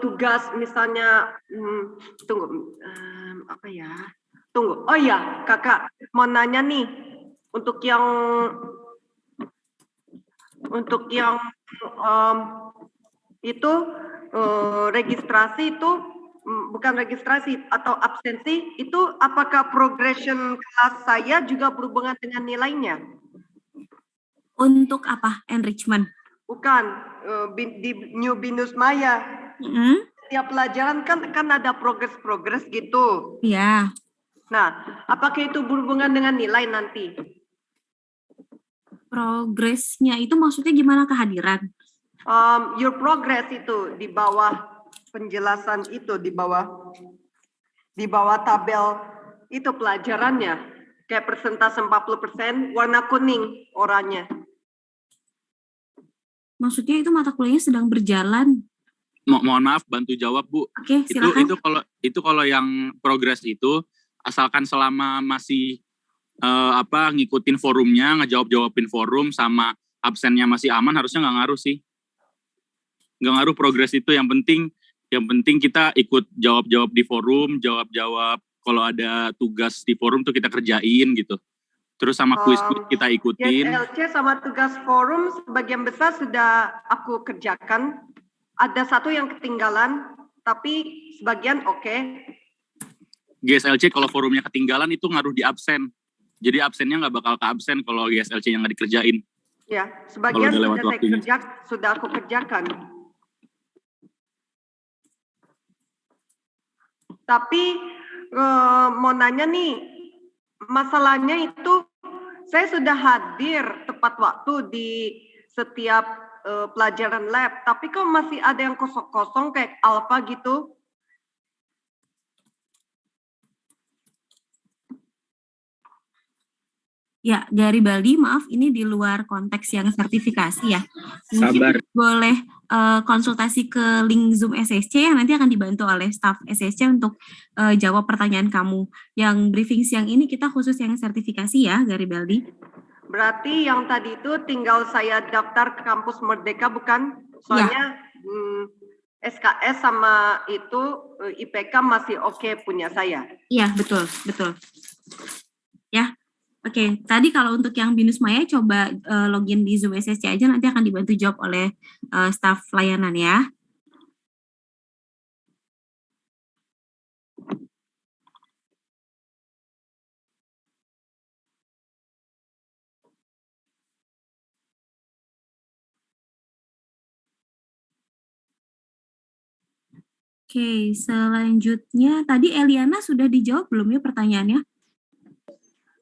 tugas misalnya Oh iya, Kakak mau nanya nih untuk yang registrasi itu bukan registrasi atau absensi itu apakah progression kelas saya juga berhubungan dengan nilainya? Untuk apa? Enrichment? Bukan, di New BINUS Maya. Setiap pelajaran kan ada progres gitu. Iya. Nah, apakah itu berhubungan dengan nilai nanti? Progresnya itu maksudnya gimana, kehadiran? Your progress itu di bawah penjelasan itu, di bawah tabel itu pelajarannya kayak persentase 40% warna kuning oranye. Maksudnya itu mata kuliahnya sedang berjalan. Mohon maaf, bantu jawab Bu. Oke, silakan. Itu kalau yang progres itu asalkan selama masih ngikutin forumnya, ngejawabin forum sama absennya masih aman, harusnya nggak ngaruh sih. Nggak ngaruh progres itu, yang penting kita ikut jawab di forum, jawab kalau ada tugas di forum tuh kita kerjain gitu. Terus sama kuis kita ikutin. LC sama tugas forum sebagian besar sudah aku kerjakan. Ada satu yang ketinggalan, tapi sebagian oke. GSLC kalau forumnya ketinggalan itu ngaruh di absen. Jadi absennya nggak bakal ke absen kalau GSLC-nya nggak dikerjain. Ya, sebagian Kalau udah lewat waktunya. sudah aku kerjakan. Tapi mau nanya nih, masalahnya itu saya sudah hadir tepat waktu di setiap pelajaran lab, tapi kok masih ada yang kosong-kosong kayak alpha gitu? Ya, Garibaldi, maaf ini di luar konteks yang sertifikasi ya. Mungkin Sabar. boleh konsultasi ke link Zoom SSC yang nanti akan dibantu oleh staf SSC untuk jawab pertanyaan kamu. Yang briefing siang ini kita khusus yang sertifikasi ya, Garibaldi. Berarti yang tadi itu tinggal saya daftar ke kampus Merdeka bukan? Soalnya SKS sama itu IPK masih oke punya saya. Iya, betul. Ya. Oke, tadi kalau untuk yang Binus Maya coba login di Zoom SSC aja, nanti akan dibantu jawab oleh staf layanan ya. Oke, selanjutnya tadi Eliana sudah dijawab belum ya pertanyaannya?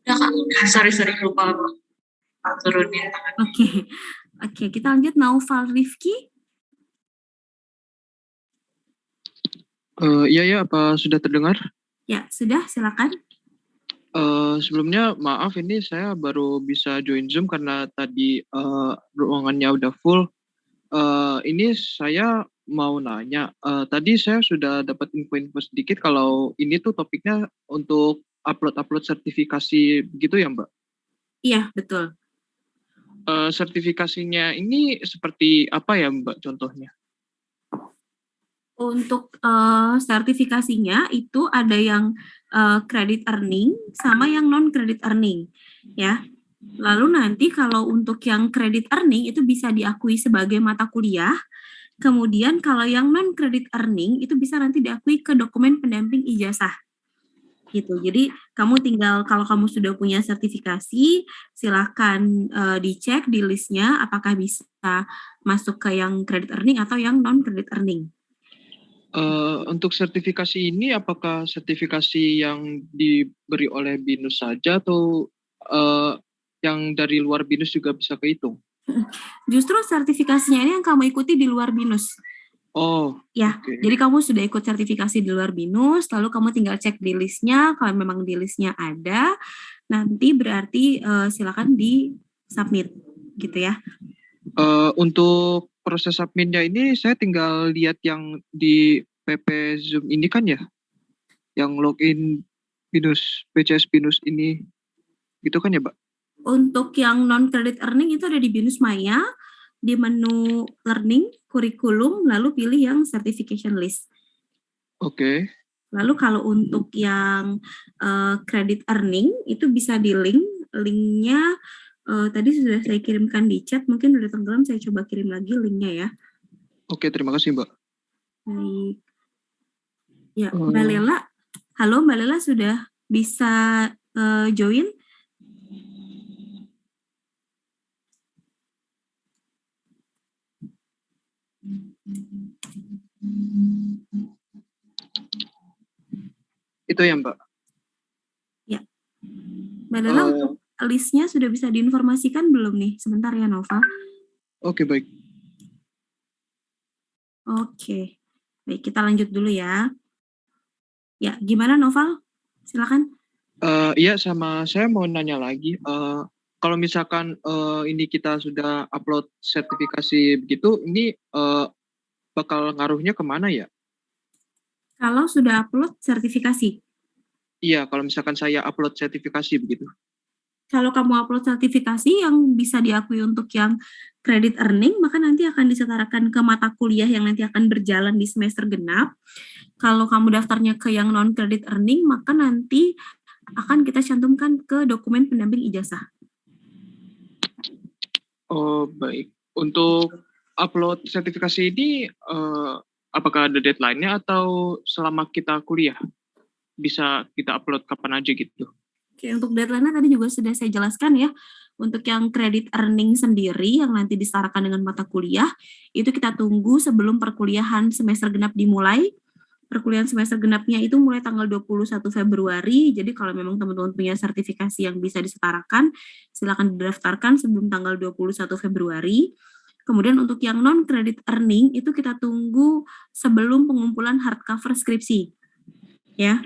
Ya Kak, sorry lupa turunin tangan. Oke, kita lanjut Naufal Rifki. Iya, apa sudah terdengar? Ya, sudah, silakan. Sebelumnya maaf ini saya baru bisa join Zoom karena tadi ruangannya udah full. Ini saya mau nanya, tadi saya sudah dapat info-info sedikit kalau ini tuh topiknya untuk upload sertifikasi begitu ya Mbak? Iya, betul. Sertifikasinya ini seperti apa ya Mbak contohnya? Untuk sertifikasinya itu ada yang credit earning sama yang non credit earning ya. Lalu nanti kalau untuk yang credit earning itu bisa diakui sebagai mata kuliah. Kemudian kalau yang non credit earning itu bisa nanti diakui ke dokumen pendamping ijazah. Gitu. Jadi kamu tinggal kalau kamu sudah punya sertifikasi, silakan dicek di listnya apakah bisa masuk ke yang credit earning atau yang non credit earning. Untuk sertifikasi ini apakah sertifikasi yang diberi oleh BINUS saja atau yang dari luar BINUS juga bisa kehitung? Justru sertifikasinya ini yang kamu ikuti di luar BINUS. Oh, ya. Okay. Jadi kamu sudah ikut sertifikasi di luar BINUS, lalu kamu tinggal cek di listnya. Kalau memang di listnya ada, nanti berarti silakan di submit, gitu ya. Untuk proses submitnya ini saya tinggal lihat yang di PP Zoom ini kan ya, yang login BINUS, PCS BINUS ini, gitu kan ya, Mbak? Untuk yang non credit earning itu ada di BINUS Maya. Di menu learning, kurikulum, lalu pilih yang certification list. Oke. Lalu kalau untuk yang credit earning, itu bisa di linknya tadi sudah saya kirimkan di chat, mungkin udah tenggelam, saya coba kirim lagi linknya ya. Oke, terima kasih Mbak. Baik. Ya, Mbak Lela, halo Mbak Lela sudah bisa join? Itu ya Mbak? Ya. Mbak Lela untuk listnya sudah bisa diinformasikan belum nih? Sebentar ya Nova. Oke, baik. Oke. Baik, kita lanjut dulu ya. Ya, gimana Noval? Silakan. Iya, sama saya mau nanya lagi. Kalau misalkan ini kita sudah upload sertifikasi begitu, ini bakal ngaruhnya kemana ya? Kalau sudah upload sertifikasi? Iya, kalau misalkan saya upload sertifikasi begitu. Kalau kamu upload sertifikasi yang bisa diakui untuk yang credit earning, maka nanti akan disetarakan ke mata kuliah yang nanti akan berjalan di semester genap. Kalau kamu daftarnya ke yang non credit earning, maka nanti akan kita cantumkan ke dokumen pendamping ijazah. Oh, baik. Untuk upload sertifikasi ini apakah ada deadline-nya atau selama kita kuliah? bisa kita upload kapan aja gitu. Oke, untuk deadline-nya tadi juga sudah saya jelaskan ya. Untuk yang credit earning sendiri yang nanti disetarakan dengan mata kuliah, itu kita tunggu sebelum perkuliahan semester genap dimulai. Perkuliahan semester genapnya itu mulai tanggal 21 Februari, jadi kalau memang teman-teman punya sertifikasi yang bisa disetarakan, silakan didaftarkan sebelum tanggal 21 Februari. Kemudian untuk yang non-credit earning, itu kita tunggu sebelum pengumpulan hardcover skripsi. Ya,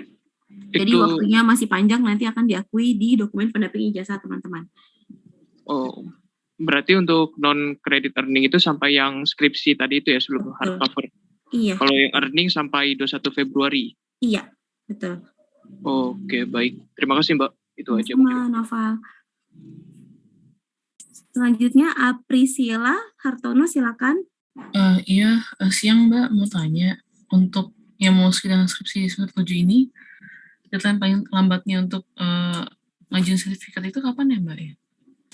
jadi waktunya masih panjang, nanti akan diakui di dokumen pendamping ijazah teman-teman. Oh, berarti untuk non-credit earning itu sampai yang skripsi tadi itu ya sebelum hardcover? Iya. Kalau yang earning sampai 21 Februari? Iya, betul. Oke, baik. Terima kasih Mbak. Itu aja mungkin. Noval. Selanjutnya Priscilla Hartono, silakan. Iya, siang Mbak, mau tanya. Untuk yang mau sidang skripsi semester 7 ini, deadline paling lambatnya untuk ngajuin sertifikat itu kapan ya Mbak ya?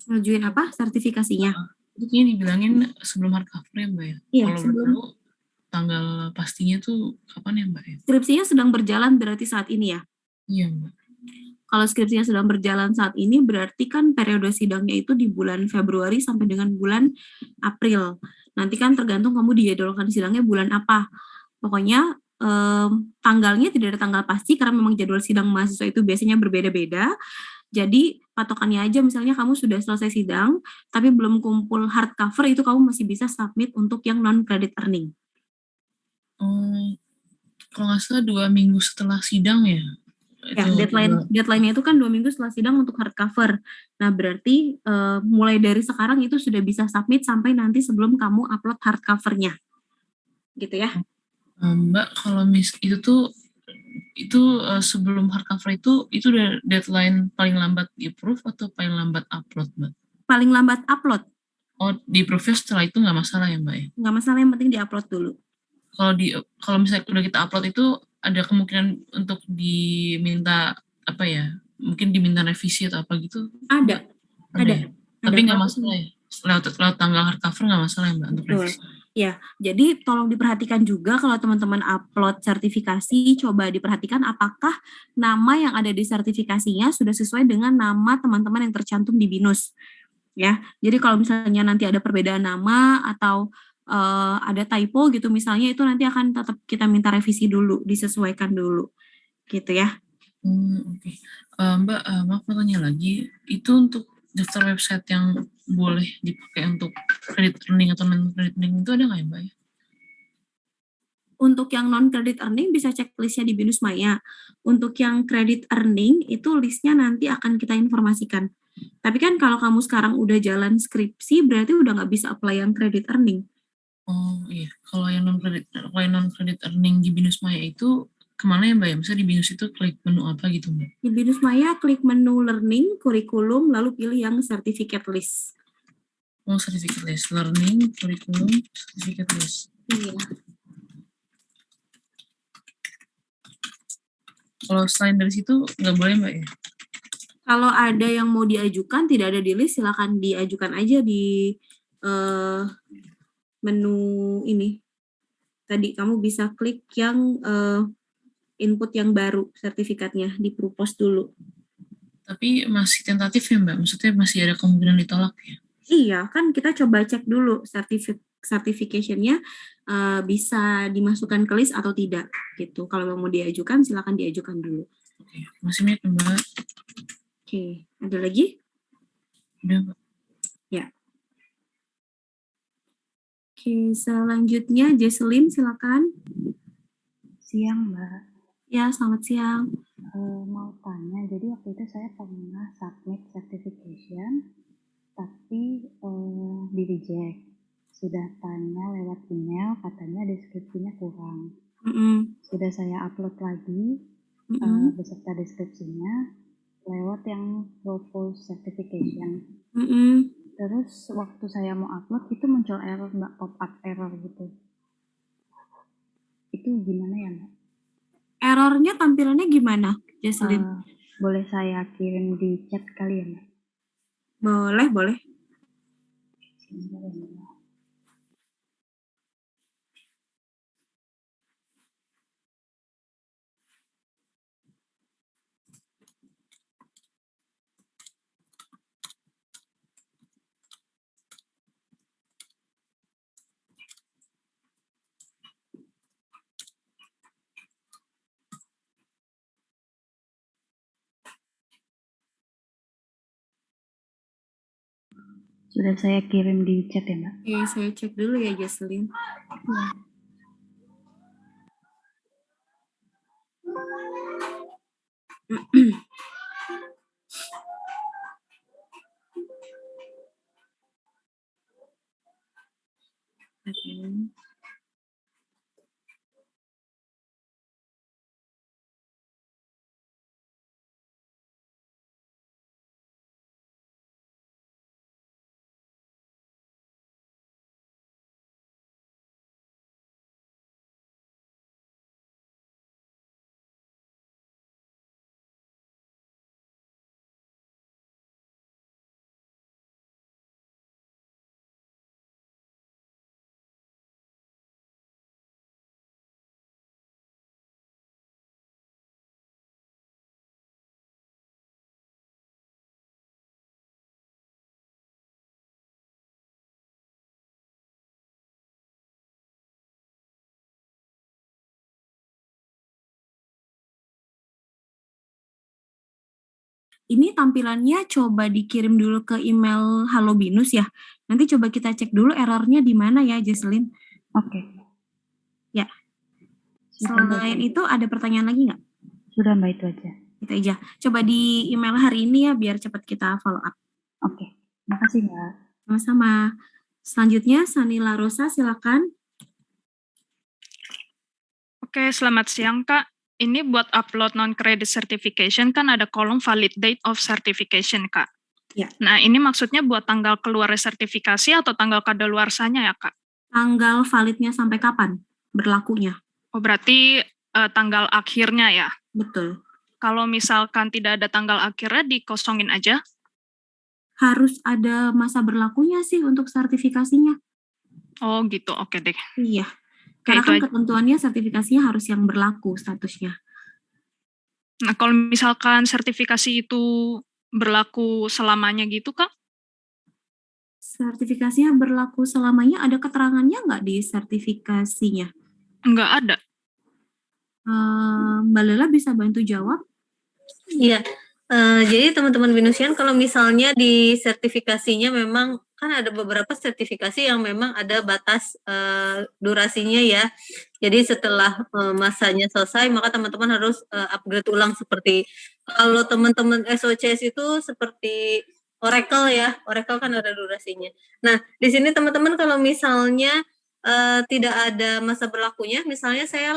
Ngajuin apa? Sertifikasinya? Itu kayaknya dibilangin sebelum hardcover ya Mbak ya? Iya, kalau sebelum. Tahu, tanggal pastinya tuh kapan ya Mbak ya? Skripsinya sedang berjalan berarti saat ini ya? Iya Mbak. Kalau skripsinya sedang berjalan saat ini berarti kan periode sidangnya itu di bulan Februari sampai dengan bulan April. Nanti kan tergantung kamu dijadwalkan sidangnya bulan apa. Pokoknya tanggalnya tidak ada tanggal pasti karena memang jadwal sidang mahasiswa itu biasanya berbeda-beda. Jadi patokannya aja misalnya kamu sudah selesai sidang tapi belum kumpul hardcover, itu kamu masih bisa submit untuk yang non-credit earning. Kalau nggak salah 2 minggu setelah sidang ya? Ya, deadline-nya itu kan 2 minggu setelah sidang untuk hardcover. Nah, berarti mulai dari sekarang itu sudah bisa submit sampai nanti sebelum kamu upload hardcover-nya. Gitu ya. Mbak, kalau sebelum hardcover itu udah deadline paling lambat di approve atau paling lambat upload, Mbak? Paling lambat upload. Oh, di approve setelah itu nggak masalah ya, Mbak ya? Nggak masalah, yang penting di-upload dulu. Kalau misalnya udah kita upload itu ada kemungkinan untuk diminta apa ya? Mungkin diminta revisi atau apa gitu? Ada. Ya? Tapi nggak masalah ya? Lewat tanggal hardcover nggak masalah ya Mbak untuk revisi? Ya, jadi tolong diperhatikan juga kalau teman-teman upload sertifikasi, coba diperhatikan apakah nama yang ada di sertifikasinya sudah sesuai dengan nama teman-teman yang tercantum di BINUS. Ya, jadi kalau misalnya nanti ada perbedaan nama atau ada typo gitu misalnya, itu nanti akan tetap kita minta revisi dulu, disesuaikan dulu, gitu ya. Oke. Mbak, maaf mau tanya lagi, itu untuk daftar website yang boleh dipakai untuk credit earning atau non-credit earning itu ada nggak ya Mbak ya? Untuk yang non-credit earning bisa cek listnya di BINUS Maya. Untuk yang credit earning itu listnya nanti akan kita informasikan. Tapi kan kalau kamu sekarang udah jalan skripsi berarti udah nggak bisa apply yang credit earning. Oh iya, kalau yang non-credit earning di BINUS Maya itu kemana ya Mbak ya? Misalnya di BINUS itu klik menu apa gitu Mbak? Di BINUS Maya klik menu learning, kurikulum, lalu pilih yang certificate list. Oh, certificate list, learning, kurikulum, certificate list. Iya. Kalau selain dari situ nggak boleh Mbak ya? Kalau ada yang mau diajukan, tidak ada di list, silakan diajukan aja di menu ini. Tadi kamu bisa klik yang input yang baru, sertifikatnya, di propose dulu. Tapi masih tentatif ya Mbak? Maksudnya masih ada kemungkinan ditolak ya? Iya, kan kita coba cek dulu certification-nya bisa dimasukkan ke list atau tidak gitu. Kalau mau diajukan silakan diajukan dulu. Oke, masih banyak Mbak. Oke, ada lagi? Udah Mbak. Ya. Oke, selanjutnya Jesselyn silakan. Siang Mbak. Ya, selamat siang. Mau tanya, jadi waktu itu saya pernah submit certification tapi di reject. Sudah tanya lewat email, katanya deskripsinya kurang. Sudah saya upload lagi beserta deskripsinya lewat yang propose certification. Terus waktu saya mau upload itu muncul error Mbak, pop up error gitu. Itu gimana ya Mbak? Errornya tampilannya gimana, Jesselyn? Boleh saya kirim di chat kali ya Mbak? Boleh. Sudah saya kirim di chat ya, Mbak. Oke, saya cek dulu ya, Jocelyn. Ya. Oke. Ini tampilannya coba dikirim dulu ke email Halo Binus ya. Nanti coba kita cek dulu errornya di mana ya, Jocelyn. Oke. Ya. Sudah, Selain Mbak. itu ada pertanyaan lagi nggak? Sudah, Mbak, itu aja. Itu aja. Coba di email hari ini ya biar cepat kita follow up. Oke. Makasih, Mbak. Sama-sama. Selanjutnya Sanila Rosa, silakan. Oke, selamat siang Kak. Ini buat upload non-credit certification kan ada kolom valid date of certification Kak. Ya. Nah ini maksudnya buat tanggal keluar sertifikasi atau tanggal kadaluarsanya ya Kak? Tanggal validnya sampai kapan berlakunya? Oh berarti tanggal akhirnya ya? Betul. Kalau misalkan tidak ada tanggal akhirnya dikosongin aja? Harus ada masa berlakunya sih untuk sertifikasinya. Oh gitu, oke deh. Iya. Karena itu kan aja. ketentuannya sertifikasinya harus yang berlaku statusnya. Nah kalau misalkan sertifikasi itu berlaku selamanya gitu Kak? Sertifikasinya berlaku selamanya, ada keterangannya nggak di sertifikasinya? Nggak ada. Mbak Lela bisa bantu jawab? Iya, jadi teman-teman Binusian kalau misalnya di sertifikasinya memang kan ada beberapa sertifikasi yang memang ada batas durasinya ya. Jadi setelah masanya selesai maka teman-teman harus upgrade ulang seperti kalau teman-teman SOCS itu seperti Oracle ya, Oracle kan ada durasinya. Nah di sini teman-teman kalau misalnya tidak ada masa berlakunya, misalnya saya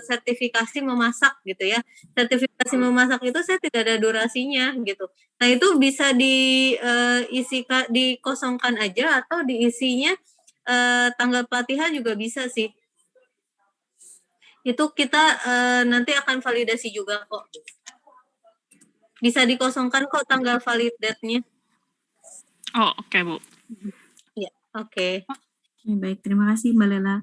sertifikasi memasak gitu ya, sertifikasi memasak itu saya tidak ada durasinya gitu. Nah itu bisa dikosongkan aja atau diisinya tanggal pelatihan juga bisa sih. Itu kita nanti akan validasi juga kok. Bisa dikosongkan kok tanggal valid date-nya. Oh oke Bu. Ya oke. Baik, terima kasih Mbak Lela.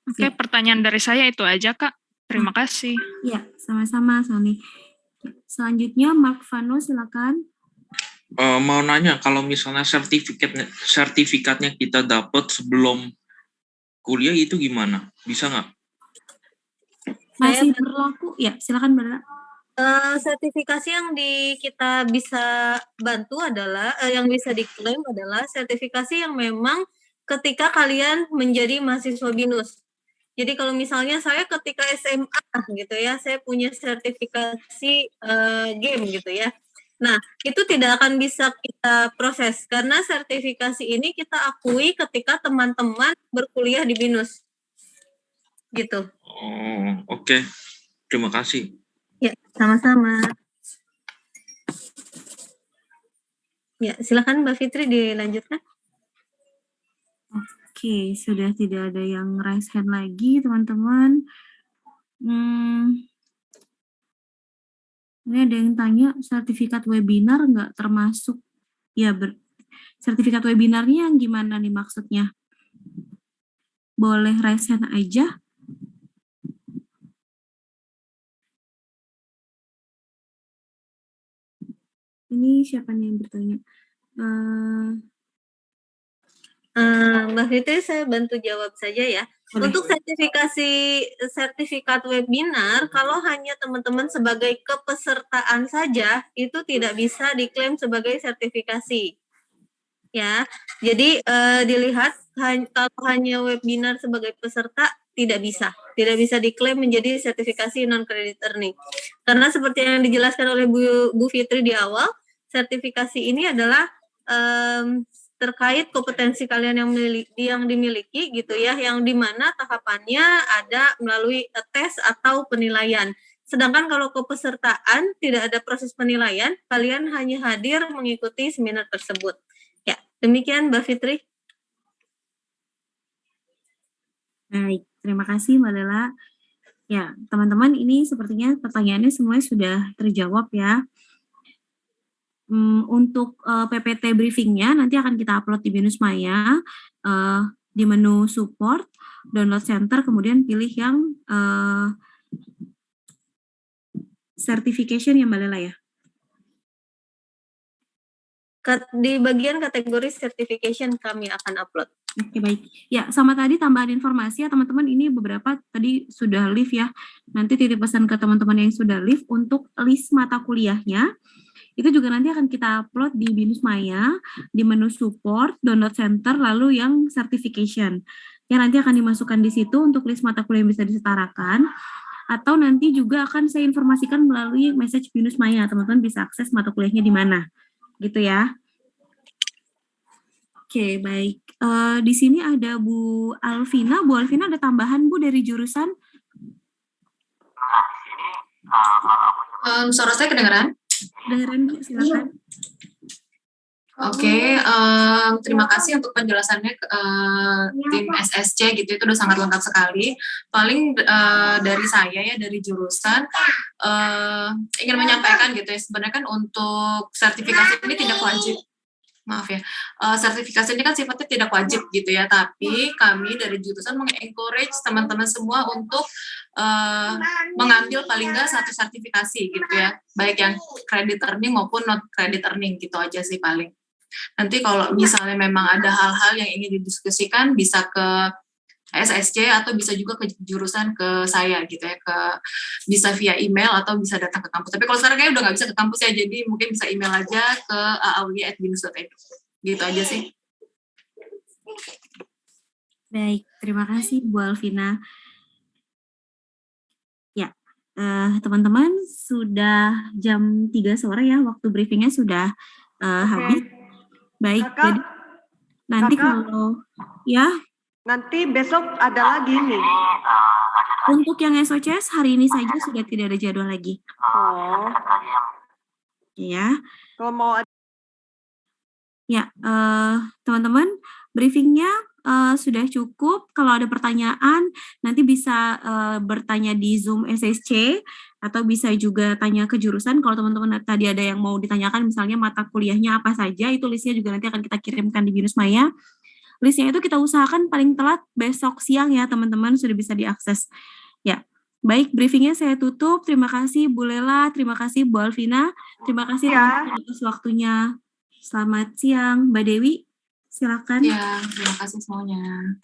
Oke, pertanyaan dari saya itu aja Kak. Terima kasih. Ya, sama-sama Sony. Selanjutnya Mark Vano, silakan. Mau nanya, kalau misalnya sertifikatnya kita dapat sebelum kuliah itu gimana? Bisa nggak? Masih berlaku? Ya, silakan Mbak Lela. Sertifikasi yang kita bisa bantu adalah, yang bisa diklaim adalah sertifikasi yang memang ketika kalian menjadi mahasiswa BINUS. Jadi kalau misalnya saya ketika SMA gitu ya, saya punya sertifikasi game gitu ya. Nah, itu tidak akan bisa kita proses karena sertifikasi ini kita akui ketika teman-teman berkuliah di BINUS. Gitu. Oh, oke. Terima kasih. Ya, sama-sama. Ya, silakan Mbak Fitri dilanjutkan. Oke, sudah tidak ada yang raise hand lagi, teman-teman. Ini ada yang tanya, sertifikat webinar nggak termasuk? Ya, sertifikat webinarnya yang gimana nih maksudnya? Boleh raise hand aja. Ini siapa nih yang bertanya? Mbak Fitri, saya bantu jawab saja ya. Boleh. Untuk sertifikat webinar, kalau hanya teman-teman sebagai kepesertaan saja, itu tidak bisa diklaim sebagai sertifikasi. ya. Jadi dilihat kalau hanya webinar sebagai peserta tidak bisa diklaim menjadi sertifikasi non-credit earning. Karena seperti yang dijelaskan oleh Bu Fitri di awal, sertifikasi ini adalah terkait kompetensi kalian yang dimiliki gitu ya, yang dimana tahapannya ada melalui tes atau penilaian. Sedangkan kalau kepesertaan tidak ada proses penilaian, kalian hanya hadir mengikuti seminar tersebut. Ya, demikian Mbak Fitri. Baik, terima kasih Mbak Lela. Ya, teman-teman, ini sepertinya pertanyaannya semuanya sudah terjawab ya. Untuk PPT briefingnya nanti akan kita upload di Binus Maya, di menu support, download center, kemudian pilih yang certification ya Mbak Lela ya. Di bagian kategori certification kami akan upload. Oke, baik. Ya, sama tadi tambahan informasi ya teman-teman, ini beberapa tadi sudah live ya. Nanti titip pesan ke teman-teman yang sudah live untuk list mata kuliahnya. Itu juga nanti akan kita upload di Binus Maya, di menu support, download center, lalu yang certification. Yang nanti akan dimasukkan di situ untuk list mata kuliah yang bisa disetarakan. Atau nanti juga akan saya informasikan melalui message Binus Maya, teman-teman bisa akses mata kuliahnya di mana. Gitu ya. Oke, baik. Di sini ada Bu Alvina. Bu Alvina ada tambahan Bu dari jurusan? Suara saya kedengeran? Kedengeran Bu, silakan. Oke, terima kasih untuk penjelasannya tim SSC gitu, itu udah sangat lengkap sekali. Paling dari saya ya, dari jurusan ingin menyampaikan gitu ya, sebenarnya kan untuk sertifikasi ini tidak wajib. Maaf ya, sertifikasi ini kan sifatnya tidak wajib gitu ya, tapi kami dari jurusan meng-encourage teman-teman semua untuk mengambil paling nggak satu sertifikasi gitu ya, baik yang credit earning maupun not credit earning gitu aja sih paling. Nanti kalau misalnya memang ada hal-hal yang ingin didiskusikan bisa ke SSC atau bisa juga ke jurusan ke saya gitu ya, bisa via email atau bisa datang ke kampus. Tapi kalau sekarang kayaknya udah nggak bisa ke kampus ya, jadi mungkin bisa email aja ke aauli@binus.edu. Gitu aja sih. Baik, terima kasih Bu Alvina. Ya, teman-teman sudah jam 3 sore ya, waktu briefingnya sudah habis. Baik, jadi nanti kalau ya. Nanti besok ada lagi nih. Untuk yang SOCS hari ini saja sudah tidak ada jadwal lagi. Oh. Ya. Kalau mau Ya, teman-teman, briefingnya sudah cukup. Kalau ada pertanyaan, nanti bisa bertanya di Zoom SSC, atau bisa juga tanya ke jurusan. Kalau teman-teman tadi ada yang mau ditanyakan, misalnya mata kuliahnya apa saja, itu listnya juga nanti akan kita kirimkan di Binus Maya. Listnya itu kita usahakan paling telat besok siang ya teman-teman, sudah bisa diakses. Ya, baik, briefingnya saya tutup. Terima kasih Bu Lela, terima kasih Bu Alvina, terima kasih teman-teman atas waktunya. Selamat siang, Mbak Dewi, silakan. Ya, terima kasih semuanya.